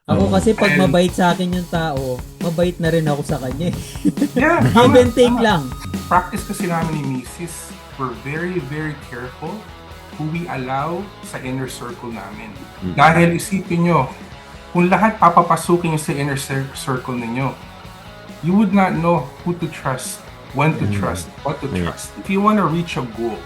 Ako kasi pag And- mabait sa akin yung tao, mabait na rin ako sa kanya. Yeah, Give and take tama. lang. Practice kasi namin ni Mrs. We're very, very careful who we allow sa inner circle namin. Dahil isipin nyo, kung lahat papapasukin nyo sa inner circle ninyo, you would not know who to trust, when to trust, what to trust. If you want to reach a goal,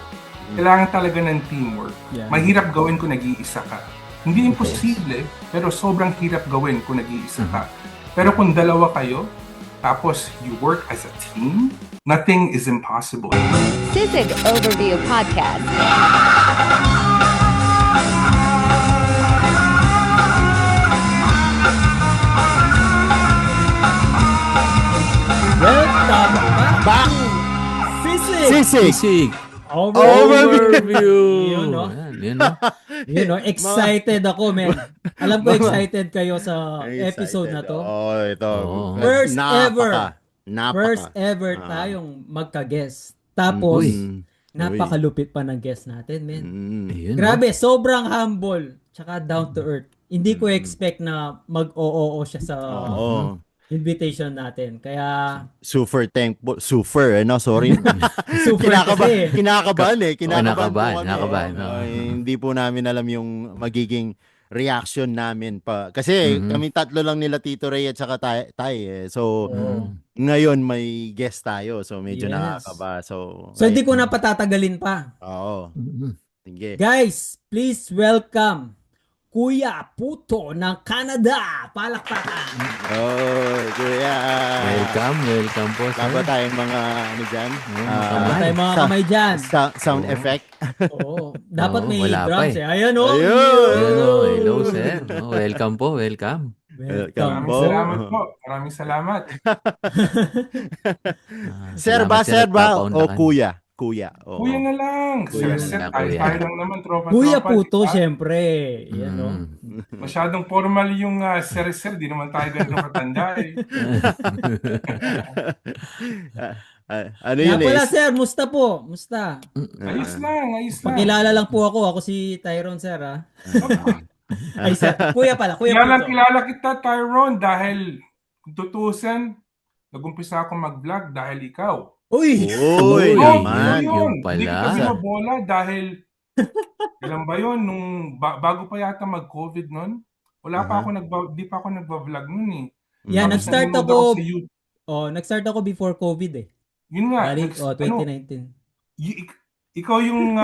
kailangan talaga ng teamwork. Yeah. Mahirap gawin kung nag-iisa ka. Hindi imposible, pero sobrang hirap gawin kung nag-iisa ka. Pero kung dalawa kayo, tapos you work as a team, nothing is impossible. Sisig Overview Podcast. Welcome back to Sisig Sisig! Overview. Yun, no? Yun, no? Yun, no? Excited ako, man. Alam ko excited kayo sa episode na to. Oh, ito. Oh. First ever. Napaka. First ever tayong magka-guest. Tapos, napakalupit pa ng guest natin, man. Ayun, Grabe, sobrang humble. Tsaka down to earth. Hindi ko expect na mag-oo siya sa invitation natin. Kaya Super thankful. Super, no? Sorry. super kasi. Kinakabahan. Kinakabahan. Hindi po namin alam yung magiging reaction namin pa. Kasi kami tatlo lang nila Tito Ray at saka Tay eh. So, ngayon may guest tayo. So, medyo nakakaba. So, hindi ko na patatagalin pa. Oo. Sige. Guys, please welcome Kuya Puto ng Canada. Palakpakan. Oh, kuya. Welcome po, sir. Wala ba tayong mga ano dyan? Wala tayong mga kamay dyan. Sound effect. Oo. Dapat may wala pa drums eh. Ayan o. Hello, sir. Welcome po, welcome. Welcome po. Salamat po. Maraming salamat. Sir ba o kuya? Kuya. Oo. Kuya na lang. Kuya Sir, na, tayo kuya. lang naman, tropa. Kuya Puto, syempre. Yan o. Masyadong formal yung sir. Di naman tayo ganito katanda eh. Ano Kaya yun pala eh? sir, musta po? Musta? Ayos lang. Pakilala lang po ako. Ako si Tyrone sir ha. Ay sir, kuya pala. Kuya Puto. Kilala kita, Tyrone, dahil kung tutusin, nag-umpisa ako mag-vlog dahil ikaw. Uy! Uy, naman. yun pala. Hindi kita binobola dahil, alam ba yun, nung bago pa yata mag-COVID nun, wala pa ako, di pa ako nagba-vlog nun eh. Yan, Tapos nag-start nanonood ako. sa YouTube. Nag-start ako before COVID eh. Yun nga. Balik, 2019. Ikaw yung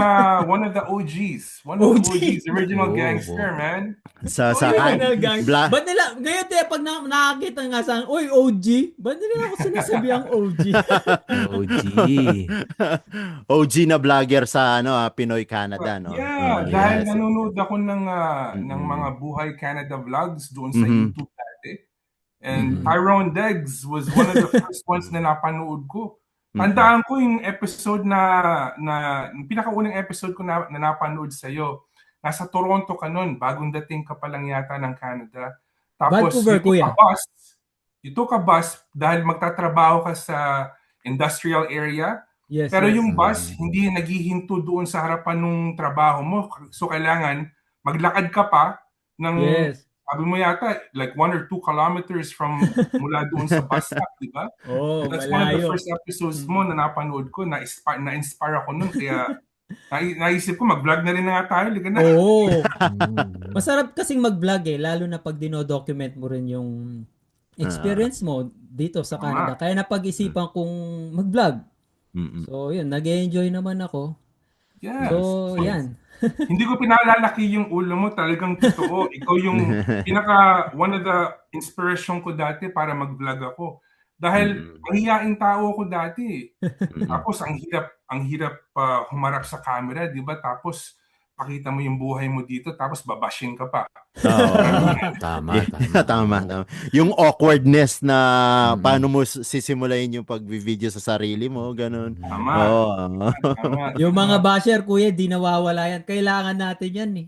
one of the OGs. One of the OGs. Original gangster, man. Sa Original gang. Ba't nila, ngayon pag nakakita nga sa uy, OG, ba't nila ako sinasabi ang OG? OG. OG na vlogger sa Pinoy Canada, no? Yeah, dahil nanonood ako ng mga Buhay Canada vlogs doon sa YouTube dati. And Tyrone Deggs was one of the first ones na napanood ko. Tandaan ko yung episode yung pinakaunang episode ko na napanood sa'yo. Nasa Toronto ka nun, bagong dating ka pa lang yata ng Canada. Tapos Vancouver, kuya. You took a bus dahil magtatrabaho ka sa industrial area. Yes, Pero yes. yung bus, hindi naghihinto doon sa harapan ng trabaho mo. So kailangan maglakad ka pa ng, sabi mo yata, like 1 or 2 kilometers mula doon sa bus stop, di ba? Oh, That's one of the malayo. first episodes mo na napanood ko. Na-inspire ako nun. Kaya naisip ko, mag-vlog na rin na nga tayo. Liga na. Oo. Masarap kasing mag-vlog eh, lalo na pag dino-document mo rin yung experience mo dito sa Canada. Kaya napag-isipan kong mag-vlog. So, yun, nag-enjoy naman ako. Yes. So, yan. Hindi ko pinalalaki yung ulo mo, talagang totoo. Ikaw yung one of the inspiration ko dati para mag-vlog ako. Dahil mahihaing tao ako dati. Tapos ang hirap humarap sa camera, 'di ba? Tapos pakita mo yung buhay mo dito, tapos babashing ka pa. Tama. Yung awkwardness na paano mo sisimulain yung pag-video sa sarili mo, ganun. Tama. Yung mga basher, kuya, di nawawala yan. Kailangan natin yan eh.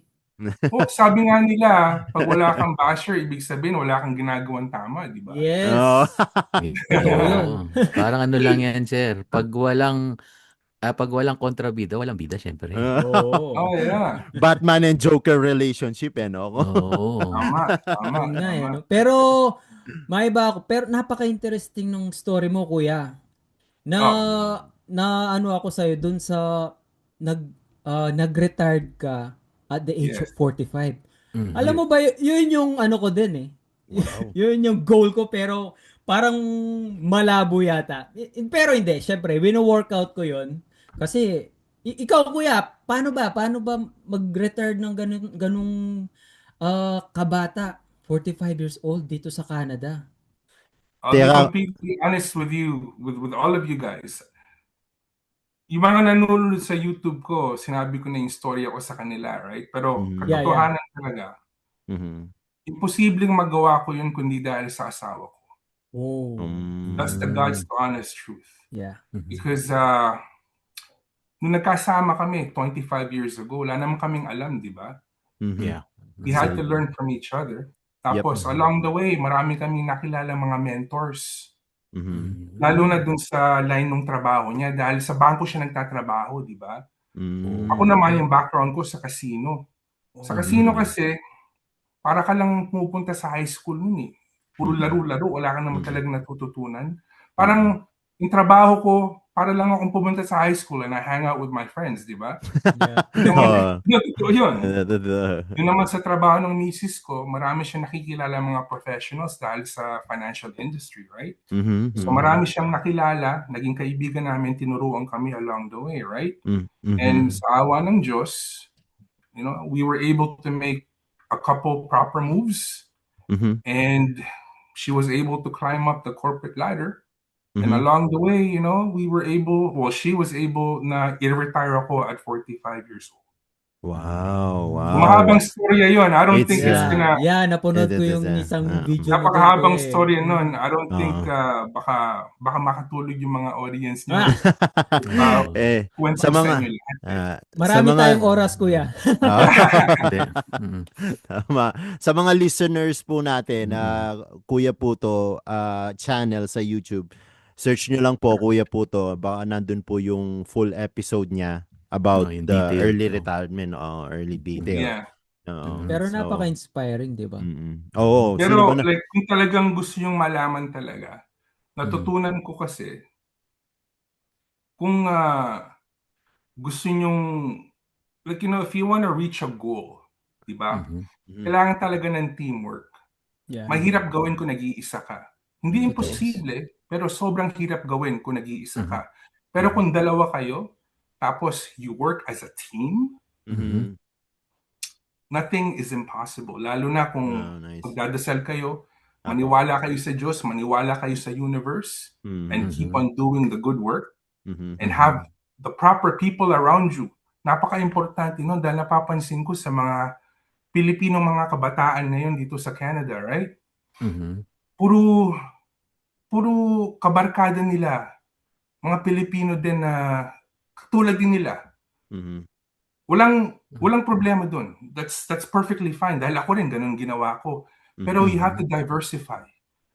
Sabi nga nila, pag wala kang basher, ibig sabihin wala kang ginagawang tama, di ba? Yes. Parang ano lang yan, sir. Pag walang Pag walang kontrabida, walang bida, syempre. Oo. Oh, yeah. Batman and Joker relationship, no? Oo. Tama, Yun nga, tama. no? Pero, maiba ako. Pero napaka-interesting nung story mo, kuya. Na, Oh, na ano ako sa'yo dun sa nag, nag-retired ka at the age of yes. 45. Mhm. Alam mo ba, yun yung ano ko din eh. Wow. Yun yung goal ko pero parang malabo yata. Pero hindi, syempre, wino-workout ko yun. Kasi, ikaw kuya, paano ba? Paano ba mag-retire ng ganung kabata? 45 years old dito sa Canada. I'll be Teka, completely honest with you, with all of you guys. Yung mga nanonood sa YouTube ko, sinabi ko na yung story ako sa kanila, right? Pero Yeah, yeah. katotohanan talaga, Mhm. imposibleng magawa ko yun kundi dahil sa asawa ko. Oh. That's the God's honest truth. Yeah. Because nung nagkasama kami 25 years ago, wala naman kaming alam, di ba? Mhm. Yeah. We had to learn from each other. Tapos along the way, marami kaming nakilala mga mentors. Mhm. Lalo na dun sa line ng trabaho niya dahil sa bangko siya nagtatrabaho, di ba? Mhm. Ako naman yung background ko sa casino. Sa casino kasi, para ka lang pumupunta sa high school nun eh. Puro laro-laro, wala ka naman talagang natututunan. Parang yung trabaho ko, para lang akong pumunta sa high school and I hang out with my friends, di ba? Yeah. Yun naman, totoo yun. Uh, Yun naman sa trabaho ng misis ko, marami siya nakikilala mga professionals dahil sa financial industry, right? Mhm. So marami siyang nakilala, naging kaibigan namin, tinuruan kami along the way, right? And sa awa ng Diyos, you know, we were able to make a couple proper moves Mhm. and she was able to climb up the corporate ladder. And Mhm. along the way, you know, she was able na i-retire ako at 45 years old. Wow, wow. Mahabang storya yun. I don't It's, think it's gonna, Yeah, napanood ko yung isang video mo doon, napakahabang kuya. story nun. I don't think baka makatulog yung mga audience niyo. sa Kwento sa mga inyo lahat. Marami tayong oras, kuya. Tama. Sa mga listeners po natin, Kuya Puto channel sa YouTube, search nyo lang po Kuya Puto, baka nandun po yung full episode niya about yung the detail. early retirement, early detail. Yeah. Pero napaka-inspiring, di ba? Oo, sino Pero ba na? like kung talagang gusto yung malaman talaga, natutunan ko kasi kung gusto nyong, like, you know, if you want to reach a goal, di ba? Kailangan talaga ng teamwork. Yeah. Mahirap gawin kung nag-iisa ka. Hindi imposible, pero sobrang hirap gawin kung nag-iisa ka. Pero kung dalawa kayo, tapos you work as a team, nothing is impossible. Lalo na kung magdadasal kayo, maniwala kayo sa Diyos, maniwala kayo sa universe, and keep on doing the good work, and have the proper people around you. Napaka-importante nun dahil napapansin ko sa mga Pilipino mga kabataan ngayon dito sa Canada, right? Puro kabarkada nila, mga Pilipino din na katulad din nila. Walang problema dun. That's perfectly fine dahil ako rin ganun ginawa ko. Pero you have to diversify.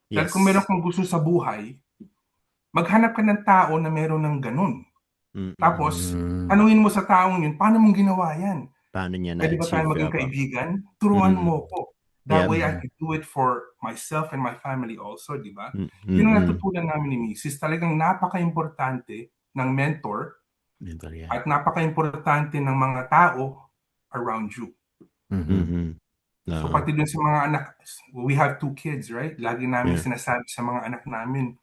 Dahil kung meron kang gusto sa buhay, maghanap ka ng tao na meron ng ganun. Tapos, tanungin mo sa taong yun, paano mong ginawa yan? Paano niya Pwede ba tayo na-achieve? maging kaibigan? Turuan mo ko. That way I can do it for myself and my family also, di ba? Yun ang natutunan namin ni Mrs. Talagang napaka-importante ng mentor at napaka-importante ng mga tao around you. So pati dun sa mga anak, we have 2 kids, right? Lagi namin sinasabi sa mga anak namin,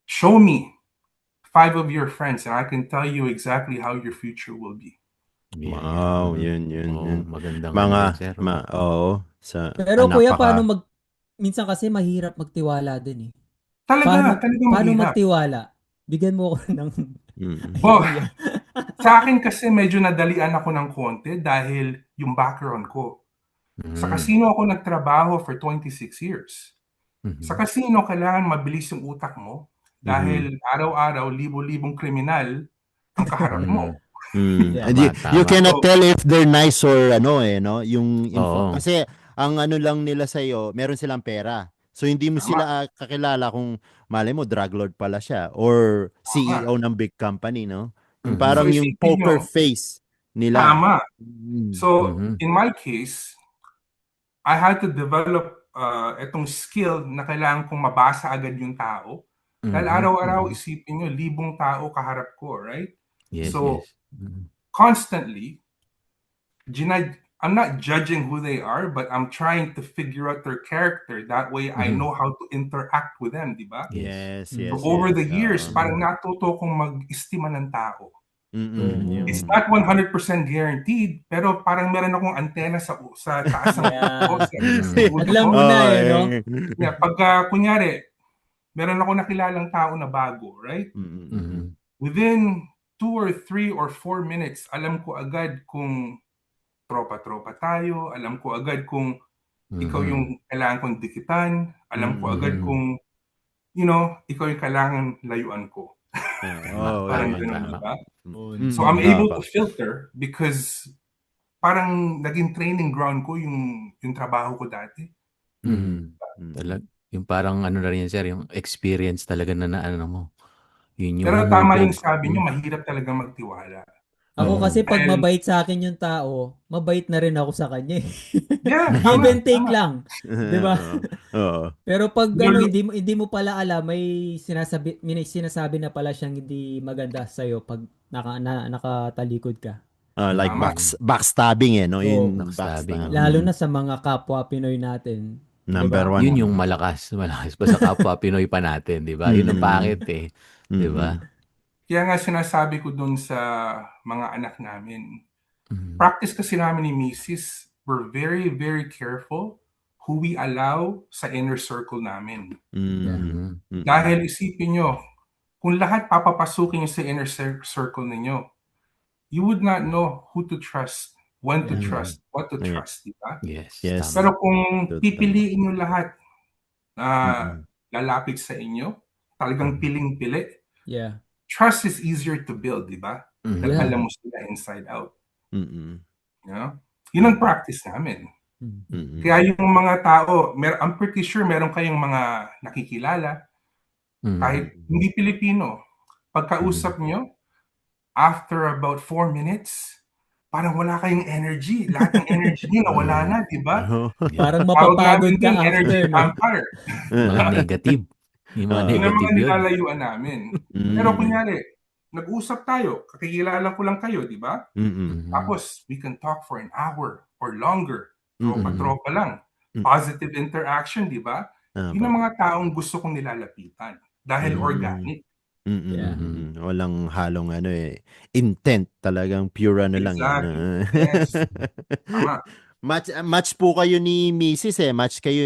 show me 5 of your friends and I can tell you exactly how your future will be. Wow, yun. Magandang Mga, pero kuya, minsan kasi mahirap magtiwala din eh. Talagang Paano mahirap. magtiwala? Bigyan mo ko ng idea. Sa akin kasi medyo nadalian ako ng konti dahil yung background ko. Sa casino ako nagtrabaho for 26 years. Sa casino, kailangan mabilis yung utak mo dahil araw-araw, libo-libong kriminal ang kaharap mo. And you cannot tell if they're nice or yung info. Kasi ang lang nila sa iyo, meron silang pera. So hindi mo sila kakilala kung malay mo drug lord pala siya or CEO ng big company, no? Parang So, yung isipin poker nyo, face nila. tama. Mm. So, in my case, I had to develop itong skill na kailangan kong mabasa agad yung tao. Dahil araw-araw, isipin nyo, libong tao kaharap ko, right? Yes, So, yes. Mhm. constantly, I'm not judging who they are, but I'm trying to figure out their character. That way, I know how to interact with them, di ba? Yes, So, yes, over the yes. years, parang natuto kong mag-estima ng tao. It's Yung- not 100% guaranteed, pero parang meron akong antena sa taas ng ulo ko, sa ulo Alam ko. mo na no? Yeah, pag kunyari, meron ako nakilalang tao na bago, right? Within 2 or 3 or 4 minutes, alam ko agad kung tropa-tropa tayo, alam ko agad kung ikaw yung kailangan kong dikitan, alam ko agad kung, ikaw yung kailangan layuan ko. Parang ganun, diba? So I'm able to filter because parang naging training ground ko yung trabaho ko dati. Yung parang ano na rin yan, sir, yung experience talaga na ano mo. Yun yung Pero tama yung humubog. sabi niyo, mahirap talaga magtiwala. Ako kasi pag And- mabait sa akin yung tao, mabait na rin ako sa kanya. Yeah, Give tama, and take tama. lang. 'Di ba? Oo. Pero pag hindi mo pala alam, may sinasabi na pala siyang hindi maganda sa iyo pag nakatalikod ka. Like Tama. backstabbing no? Yung Backstabbing. Lalo na sa mga kapwa Pinoy natin. Number Diba? one. Yun yung malakas pa sa kapwa Pinoy pa natin, di ba? Yun ang pangit eh. Di ba? Kaya nga sinasabi ko dun sa mga anak namin, practice kasi namin ni Mrs. We're very, very careful who we allow sa inner circle namin. Dahil isipin nyo, kung lahat papapasukin nyo sa inner circle ninyo, you would not know who to trust, when to trust, what to trust, di ba? Yes. Yes. Tama. Pero kung pipiliin nyo lahat lalapit sa inyo, talagang piling-pili, Yeah. trust is easier to build, di ba? Dahil Yeah. alam mo sila inside out. Yun ang practice namin. Kaya yung mga tao, I'm pretty sure meron kayong mga nakikilala, kahit hindi Pilipino, pagkausap nyo, after about 4 minutes, parang wala kayong energy. Lahat ng energy nyo nawala na, di ba? Parang mapapagod ka energy after, no? vampire. Mga negative. Yung mga Yun ang negative mga yun. nilalayuan namin. Pero kunyari, nag-usap tayo, kakikilala ko lang kayo, di ba? Tapos, we can talk for an hour or longer. Tropa-tropa lang. Positive interaction, di ba? Yun ang mga taong gusto kong nilalapitan. Dahil organic. Walang halong intent, talagang pure lang. Exactly. Yes. Tama. Match po kayo ni Mrs. Match kayo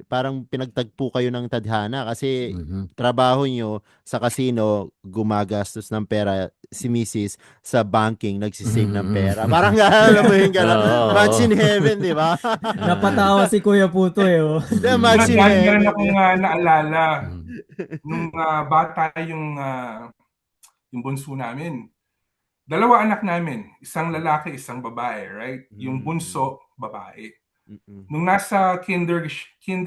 parang pinagtagpo kayo ng tadhana kasi trabaho nyo sa casino, gumagastos ng pera si Mrs. sa banking, nagsisave ng pera. Parang alam mo yung gano'n. Match in heaven, di ba? Napatawa si Kuya Puto oh. Match in heaven. Meron akong naalala nung bata yung bunso namin. 2 anak namin, isang lalaki, isang babae, right? Yung bunso, babae. Nung nasa kinder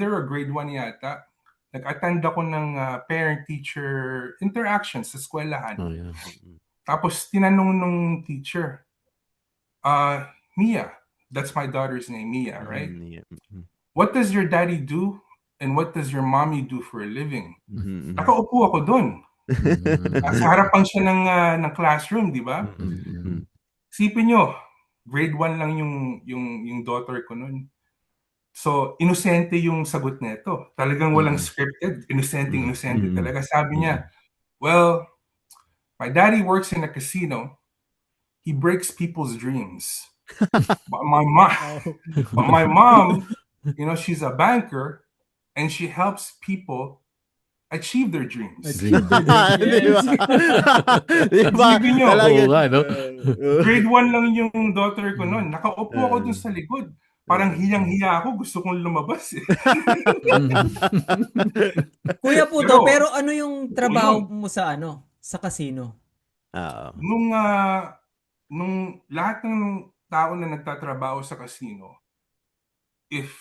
or grade 1 yata, nag-attend ako ng parent-teacher interaction sa eskwelahan. Tapos tinanong nung teacher, Mia, that's my daughter's name, Mia, right? What does your daddy do and what does your mommy do for a living? Nakaupo ako doon. Sa harapan siya ng classroom, di ba? Sipin nyo, grade 1 lang yung daughter ko nun. So, inosente yung sagot nito. Talagang walang scripted. Inosente talaga. Sabi niya, well, my daddy works in a casino. He breaks people's dreams. But my mom, she's a banker and she helps people achieve their dreams. Diba? Isipin nyo, no? grade 1 lang yung daughter ko noon. Nakaupo ako dun sa likod. Parang hiyang-hiya ako. Gusto kong lumabas. Kuya Puto, pero ano yung trabaho mo sa casino? Nung lahat ng tao na nagtatrabaho sa casino, if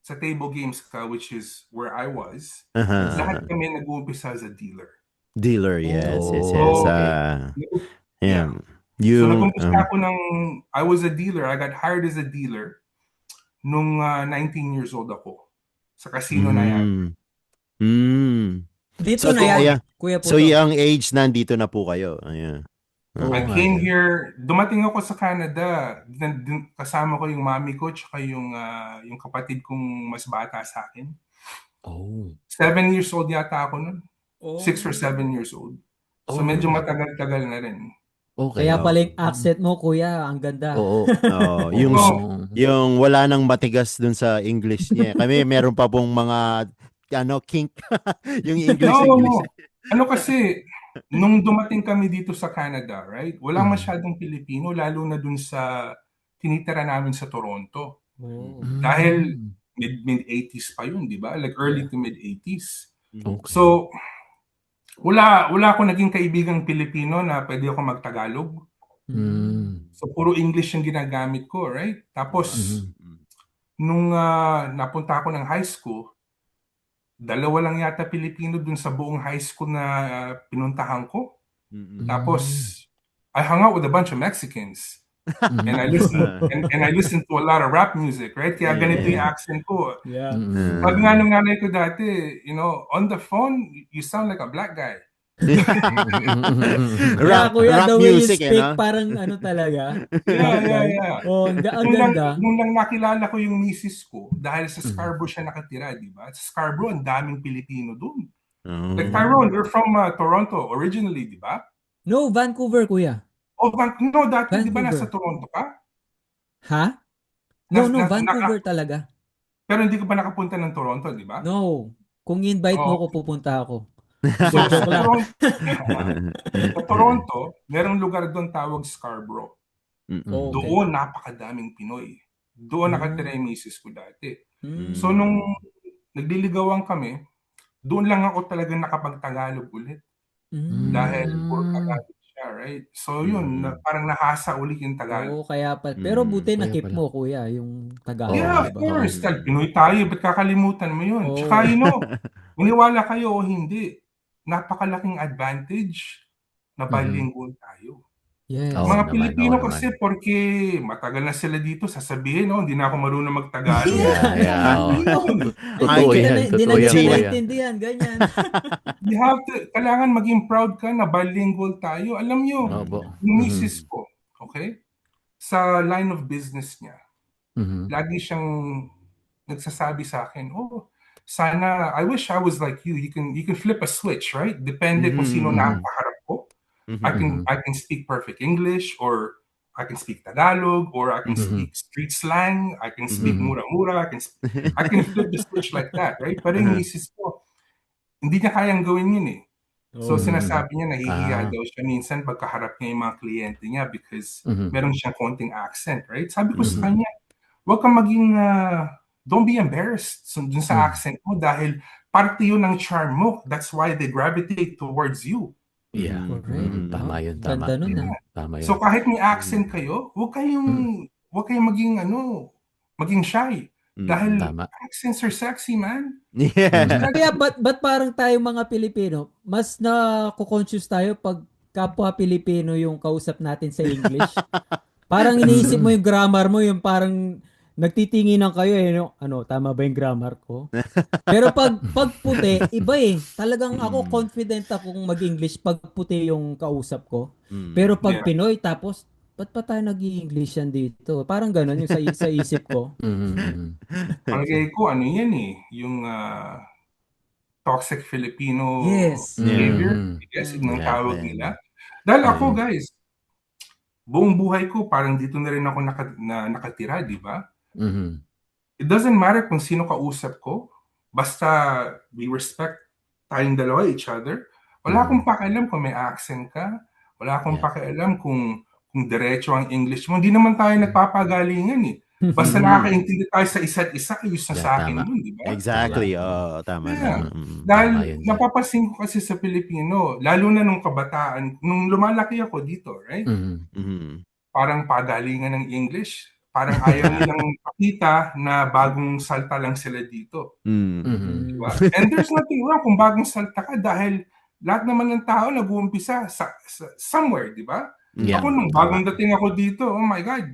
sa table games ka, which is where I was, lahat kami nag-uumpisa as a dealer. Dealer, yes. So, Yeah. So nag-umpisa ako I was a dealer. I got hired as a dealer nung 19 years old ako sa casino na yan. Dito So, na yan, Kuya Puto. So, yung age, nandito na po kayo. Ayan. I came here, dumating ako sa Canada, kasama ko yung mami ko tsaka yung kapatid kong mas bata sa akin. 7 years old yata ako nun. 6 or 7 years old. So medyo matagal-tagal na rin. Okay. Kaya pala yung accent mo, Kuya, ang ganda. Oo. Yung wala nang matigas dun sa English niya. Kami meron pa pong mga kink yung English. Ano kasi nung dumating kami dito sa Canada, right? Walang masyadong Pilipino lalo na dun sa tinitira namin sa Toronto. Dahil mid 80s pa yun, di ba? Like early to mid 80s. Okay. So wala ako naging kaibigang Pilipino na pwede ako magtagalog. So puro English yung ginagamit ko, right? Tapos nung napunta ako ng high school, 2 lang yata Pilipino dun sa buong high school na pinuntahan ko. Tapos I hung out with a bunch of Mexicans. And I listened to a lot of rap music, right? Kaya ganito yung accent ko. Yeah. Pag nga nung nanay ko dati, on the phone, you sound like a black guy. Kuya, rap the way music, you speak, parang talaga. Yeah. Ang ganda. Nung lang nakilala ko yung misis ko, dahil sa Scarborough siya nakatira, di ba? Sa Scarborough, ang daming Pilipino dun. Like Tyrone, you're from Toronto originally, di ba? No, Vancouver, Kuya. No, dati di ba nasa Toronto ka? Ha? No, Vancouver talaga. Pero hindi ka ba nakapunta ng Toronto, di ba? No. Kung invite mo ko, pupunta ako. So, sa Toronto, merong lugar doon tawag Scarborough. Doon, napakadaming Pinoy. Doon nakatira yung misis ko dati. So, nung nagliligawan kami, doon lang ako talagang nakapag-Tagalog ulit. Dahil puro Tagalog siya, right? So, yun, parang nahasa ulit yung Tagalog. Kaya pa. Pero buti na-keep mo, Kuya, yung Tagalog. Yeah, of course. Pinoy tayo, ba't kakalimutan mo yun? Tsaka, maniwala kayo o hindi, napakalaking advantage na bilingual tayo. Yes. Mga Pilipino kasi porque matagal na sila dito, sasabihin, hindi na ako marunong magtagalog. Hindi na naiintindihan, ganyan. Kailangan maging proud ka na bilingual tayo. Alam nyo, yung misis ko, okay? Sa line of business niya, lagi siyang nagsasabi sa akin, sana, I wish I was like you. You can flip a switch, right? Depende kung sino nakaharap ko. I can speak perfect English, or I can speak Tagalog, or I can speak street slang. I can speak mura-mura. I can flip the switch like that, right? Pero yung misis ko, hindi niya kayang gawin yun eh. So sinasabi niya, nahihiya daw siya minsan pagkaharap niya yung mga kliyente niya because meron siyang konting accent, right? Sabi ko sa kanya, huwag kang maging don't be embarrassed dun sa accent mo dahil parte yun ng charm mo. That's why they gravitate towards you. Yeah. Tama yun. Ganda nun, Tama yun. So kahit may accent kayo, huwag kayong maging shy. Dahil accents are sexy, man. Yeah. Kaya ba't parang tayo mga Pilipino, mas na-conscious tayo pag kapwa Pilipino yung kausap natin sa English? Parang iniisip mo yung grammar mo, yung parang nagtitinginan kayo tama ba yung grammar ko? Pero pag puti, iba eh. Talagang ako confident akong mag-English pag puti yung kausap ko. Pero pag Pinoy, tapos ba't pa tayo nag-i-English yan dito? Parang gano'n yung sa isip ko. Palagay ko, yan eh. Yung toxic Filipino behavior. I guess, yung tawag nila. Dahil ako, guys, buong buhay ko, parang dito na rin ako nakatira, di ba? It doesn't matter kung sino kausap ko. Basta we respect tayong dalawa, each other. Wala akong pakialam kung may accent ka. Wala akong pakialam kung diretso ang English mo. Hindi naman tayo nagpapagalingan eh. Basta nakakaintindi tayo sa isa't isa, ayos na sa akin yun, di ba? Exactly. Tama. Dahil napapansin ko kasi sa Pilipino, lalo na nung kabataan, nung lumalaki ako dito, right? Parang pagalingan ng English. Parang ayaw nilang pakita na bagong salta lang sila dito. Diba? And there's nothing wrong kung bagong salta ka dahil lahat naman ng tao nag-uumpisa somewhere, di ba? Ako nung bagong dating ako dito, oh my God,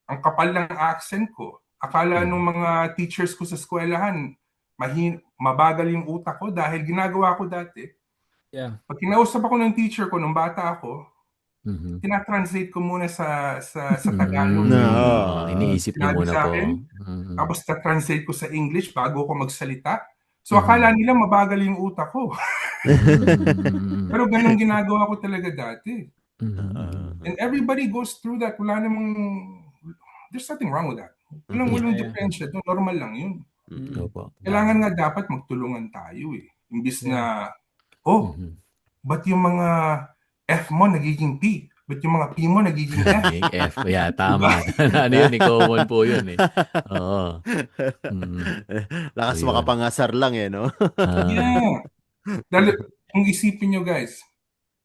ang kapal ng accent ko. Akala nung mga teachers ko sa eskwelahan, mabagal yung utak ko dahil ginagawa ko dati. Yeah. Pag kinausap ako ng teacher ko nung bata ako, tinatranslate ko muna sa Tagalog. Iniisip niyo muna po. Tapos translate ko sa English bago ako magsalita. So akala nila mabagal yung utak ko. Pero ganun ginagawa ko talaga dati. And everybody goes through that. There's nothing wrong with that. Walang diferensya doon. Normal lang yun. Kailangan nga dapat magtulungan tayo eh. Imbis na, ba't yung mga F mo nagiging P? Ba't yung mga P mo nagiging F? F, tama. Ano yun, common po yun eh. Oo. Lakas makapangasar lang eh, no? Yeah. Dahil, kung isipin nyo guys,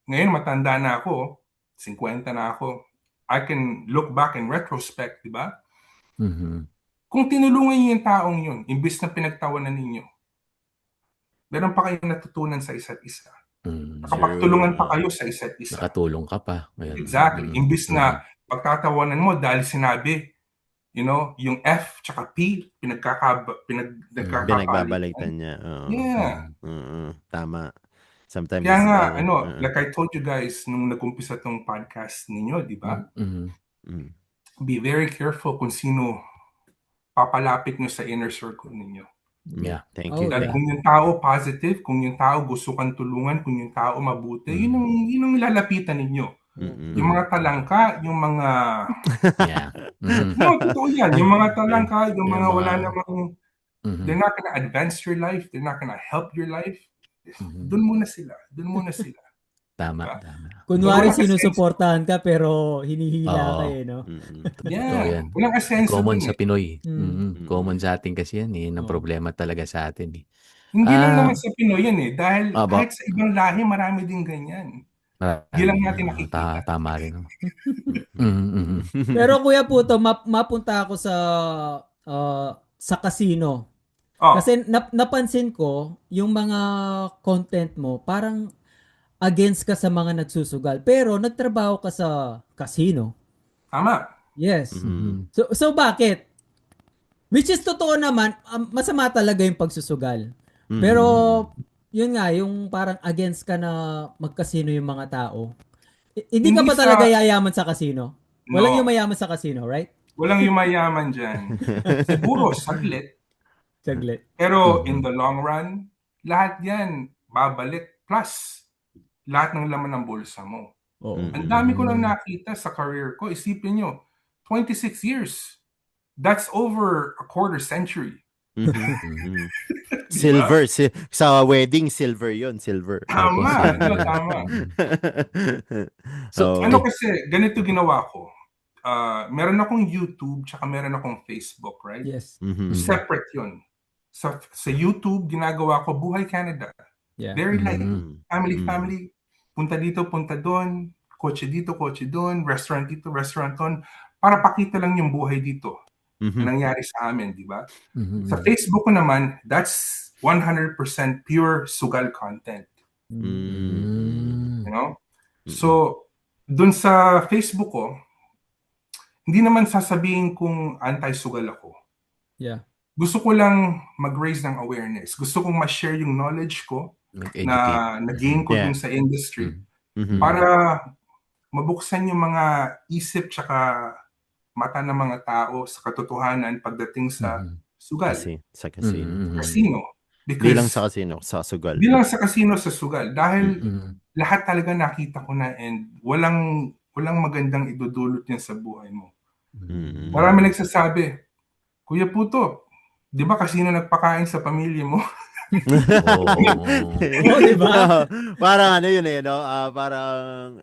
ngayon matanda na ako, 50 na ako, I can look back in retrospect, di ba? Kung tinulungan niyo yung taong yun, imbis na pinagtawanan ninyo, meron pa kayong natutunan sa isa't isa. Nakapagtulungan pa kayo sa isa't isa. Nakatulong ka pa. Exactly. Imbis na pagtatawanan mo dahil sinabi, yung F tsaka P, pinagbabalikan niya. Yeah. Tama. Sometimes. Kaya nga, like I told you guys nung nag-umpisa tong podcast ninyo, di ba? Be very careful kung sino papalapit nyo sa inner circle ninyo. Yeah. Thank you. Dahil kung yung tao positive, kung yung tao gusto kang tulungan, kung yung tao mabuti, yun ang lalapitan ninyo. Yung mga talangka, yung mga... No, totoo yan. Yung mga talangka, yung mga wala namang... They're not gonna advance your life. They're not gonna help your life. Doon muna sila. Tama. Kunwari sinusuportahan ka pero hinihila ka eh, no? Yeah. Walang asenso. Common sa Pinoy. Common sa atin kasi yan eh. Ang problema talaga sa atin eh. Hindi lang naman sa Pinoy yan eh. Dahil kahit sa ibang lahi, marami din ganyan. Hindi lang natin nakikita. Tama rin. Pero Kuya Puto, mapunta ako sa casino. Kasi napansin ko, yung mga content mo, parang against ka sa mga nagsusugal. Pero nagtrabaho ka sa casino. Tama. Yes. So bakit? Which is totoo naman, masama talaga yung pagsusugal. Pero yun nga, yung parang against ka na mag-casino yung mga tao. Hindi ka pa talaga yayaman sa casino? Walang yumayaman sa casino, right? Walang yumayaman dyan. Siguro, saglit. Pero in the long run, lahat yan babalik. Plus, lahat ng laman ng bulsa mo. Ang dami ko lang nakita sa career ko. Isipin nyo, 26 years. That's over a quarter century. Silver. Sa wedding, silver yon. Silver. Tama. So, kasi, ganito ginawa ko. Meron akong YouTube, tsaka meron akong Facebook, right? Yes. Separate yun. Sa YouTube, ginagawa ko Buhay Canada. Yeah. Very light. Family. Punta dito, punta doon. Kotse dito, kotse doon. Restaurant dito, restaurant doon. Para pakita lang yung buhay dito. Na nangyari sa amin, di ba? Sa Facebook ko naman, that's 100% pure sugal content. You know? So, dun sa Facebook ko, hindi naman sasabihin kung anti-sugal ako. Yeah. Gusto ko lang mag-raise ng awareness. Gusto kong ma-share yung knowledge ko na nag-gain ko dun sa industry para mabuksan yung mga isip tsaka mata ng mga tao sa katotohanan pagdating sa sugal. Sa casino. Casino. Di lang sa casino, sa sugal. Di lang sa casino, sa sugal. Dahil lahat talaga nakita ko na and walang magandang idudulot yan sa buhay mo. Marami nagsasabi, Kuya Puto, di ba casino nagpakain sa pamilya mo? Diba? Parang ano yun eh, no? Parang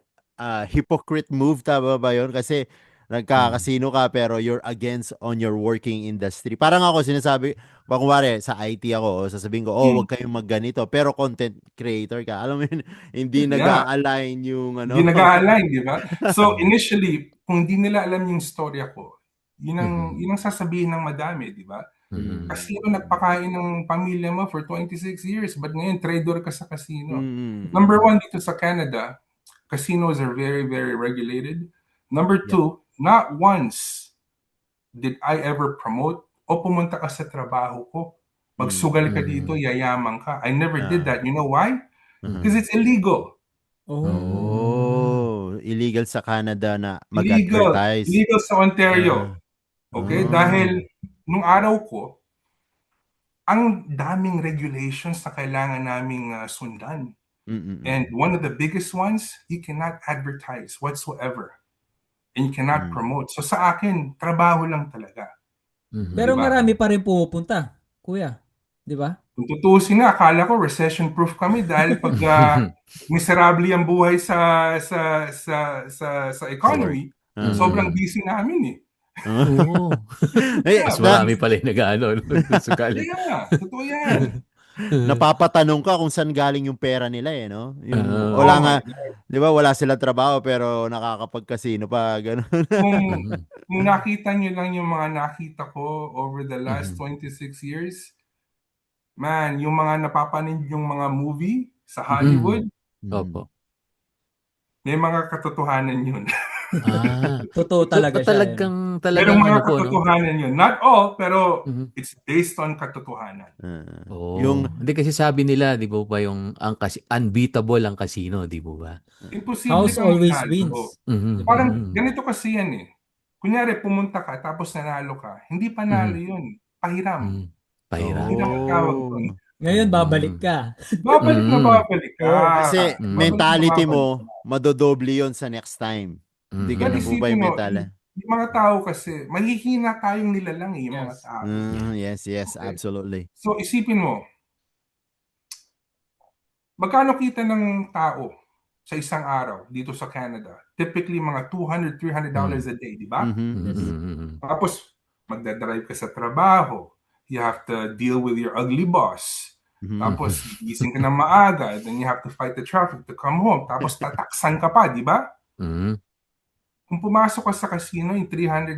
hypocrite move, tama ba yun? Kasi nagkakasino ka pero you're against on your working industry. Parang ako sinasabi, kunwari sa IT ako, sasabihin ko, wag kayong magganito, pero content creator ka. Alam mo yun, hindi nag-a-align yung ano. Hindi nag-a-align, di ba? So initially, kung hindi nila alam yung storya ko, yun ang sasabihin ng madami, di ba? Casino nagpakain ng pamilya mo for 26 years, but ngayon trader ka sa casino. Number one dito sa Canada, casinos are very, very regulated. Number two, not once did I ever promote o pumunta ka sa trabaho ko. Magsugal ka dito, yayaman ka. I never did that. You know why? Because it's illegal. Illegal sa Canada na Illegal. mag-advertise. Illegal sa Ontario. Okay? Dahil nung araw ko, ang daming regulations na kailangan naming sundan. And one of the biggest ones, you cannot advertise whatsoever. And you cannot promote. So sa akin, trabaho lang talaga. Pero Diba? marami pa rin pumupunta, kuya. Di ba? Kung tutusin na, akala ko recession-proof kami dahil pag miserable ang buhay sa economy, sobrang busy namin eh. Oo. Mas marami pala yung nag-ano. Sugali. Yeah, totoo yan. Napapatanong ka kung saan galing yung pera nila eh, no? Wala nga, di ba, wala sila trabaho pero nakakapag-casino pa, gano'n. Kung nakita nyo lang yung mga nakita ko over the last 26 years, man, yung mga napapanood yung mga movie sa Hollywood, Opo. may mga katotohanan yun. Totoo talaga siya. Talagang Pero mga ano po, no? katotohanan yun. Not all, pero it's based on katotohanan. Hindi kasi sabi nila, di ba yung unbeatable ang casino, di ba? Imposible House kang always manalo. wins. Parang ganito kasi yan eh. Kunyari, pumunta ka tapos nanalo ka. Hindi panalo yun. Pahiram. Pahiram ang tawag doon. Ngayon, babalik ka. Babalik ka. Kasi mentality mo, madodoble yon sa next time. Hindi ka na po ba yung mentality? Yung mga tao kasi, mahihina tayong nilalang eh, yung mga tao. Yes, absolutely. So, isipin mo, magkano kita ng tao sa isang araw dito sa Canada? Typically, mga $200, $300 a day, di ba? Tapos, magdadrive ka sa trabaho. You have to deal with your ugly boss. Tapos, gising ka na maaga. Then you have to fight the traffic to come home. Tapos, tataksan ka pa, di ba? Kung pumasok ka sa casino, yung $300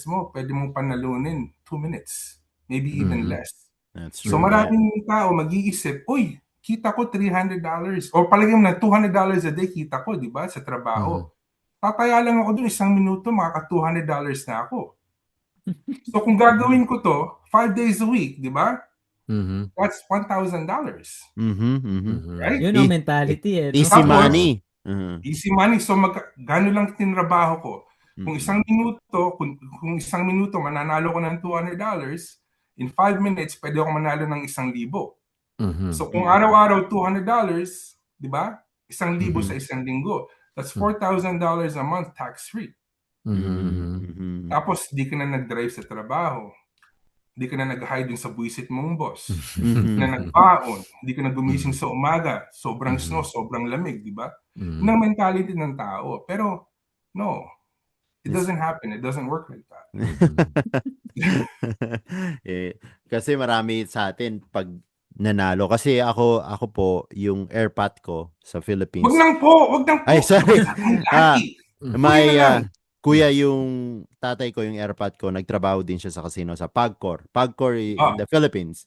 mo, pwede mong panalunin 2 minutes. Maybe even less. That's true. So maraming tao mag-iisip, uy, kita ko $300. O palagay mo na $200 a day kita ko, di ba, sa trabaho. Tataya lang ako doon, 1 minuto, makaka $200 na ako. So kung gagawin ko to, 5 days a week, di ba? That's $1,000. Right? Yun ang mentality eh. No? Easy money. Easy money. So gano'n lang tinrabaho ko. Kung isang minuto mananalo ko ng $200, in 5 minutes pwede ako manalo ng 1,000. So kung araw-araw $200, di ba? 1,000 sa isang linggo. That's $4,000 a month tax-free. Tapos di ka na nag-drive sa trabaho. Di ka na nag-hide sa buwisit mong boss. Di ka na nagbaon. Di ka na gumising sa umaga. Sobrang snow, sobrang lamig, di ba? Yun ang mentality ng tao. Pero, no. It doesn't happen. It doesn't work like that. Kasi marami sa atin pag nanalo. Kasi ako po, yung airpot ko sa Philippines. Wag nang po. Ay, sorry. May... Kuya Kuya, yung tatay ko, yung airpot ko, nagtrabaho din siya sa casino sa Pagcor. Pagcor in the Philippines.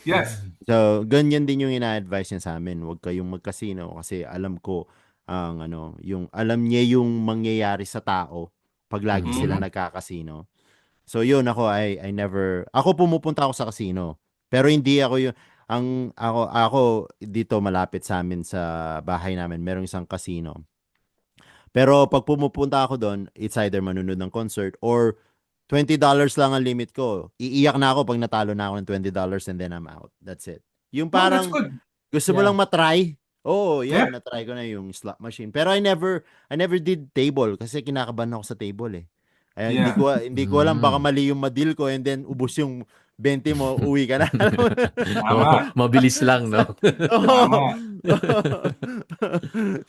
Yes. So, ganyan din yung ina-advise niya sa amin. Huwag kayong mag-casino kasi alam ko yung alam niya yung mangyayari sa tao pag lagi sila nagka-casino. So, yun ako ako pumupunta ako sa casino. Pero hindi ako ako dito malapit sa amin sa bahay namin, merong isang casino. Pero pag pumupunta ako doon, it's either manunod ng concert or $20 lang ang limit ko. Iiyak na ako pag natalo na ako ng $20 and then I'm out. That's it. Yung parang gusto mo lang matry. Natry ko na yung slot machine. Pero I never did table kasi kinakabahan ako sa table eh. Hindi ko alam, baka mali yung ma-deal ko and then ubos yung 20 mo, uwi ka na. Mabilis lang, no?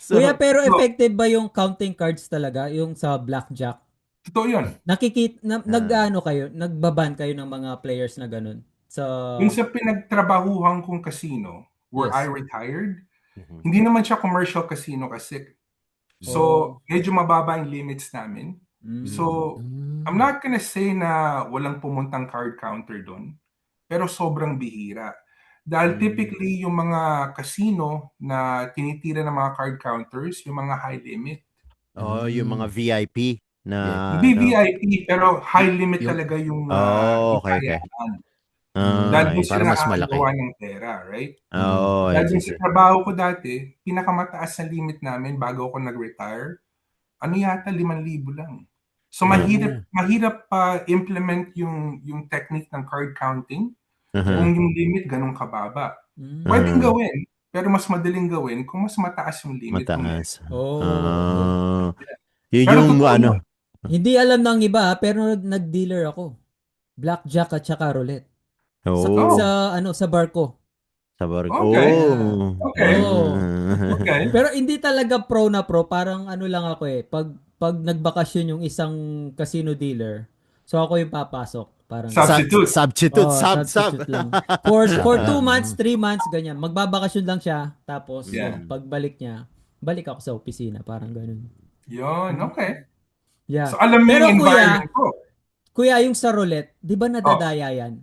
Kuya, pero effective ba yung counting cards talaga? Yung sa blackjack? Totoo yun. Nagbaban kayo ng mga players na ganun? Yung sa pinagtrabahuhan kong casino, where I retired, hindi naman siya commercial casino kasi. So, medyo mababa yung limits namin. So, I'm not gonna say na walang pumuntang card counter doon, pero sobrang bihira. Dahil typically yung mga casino na tinitira ng mga card counters, yung mga high limit. Yung mga VIP na Hindi VIP, pero high limit yung- talaga yung okay. hikayaan. I Dahil doon see. sila Para mas malaki. nakakagawa ng pera, right? I Dahil dun see. sa trabaho ko dati, pinakamataas na limit namin bago ako nag-retire, ano yata 5,000 lang. So mahirap pa implement yung technique ng card counting kung yung limit ganun kababa. Pwedeng gawin, pero mas madaling gawin kung mas mataas yung limit. Mataas. Yun Pero yung totoo ano. yun. Hindi alam ng iba, pero nag-dealer ako. Blackjack at saka roulette. Sa barko. Sa barko. Okay. Okay. Pero hindi talaga pro na pro, parang ano lang ako eh. Pag nagbakasyon yung isang casino dealer, so ako yung papasok. Parang Substitute. substitute lang. For 2 months, 3 months, ganyan. Magbabakasyon lang siya, tapos pagbalik niya, balik ako sa opisina, parang ganun. Yun, okay. Yeah. So alam mo pero yung environment ko. Kuya, yung sa roulette, di ba nadadaya yan?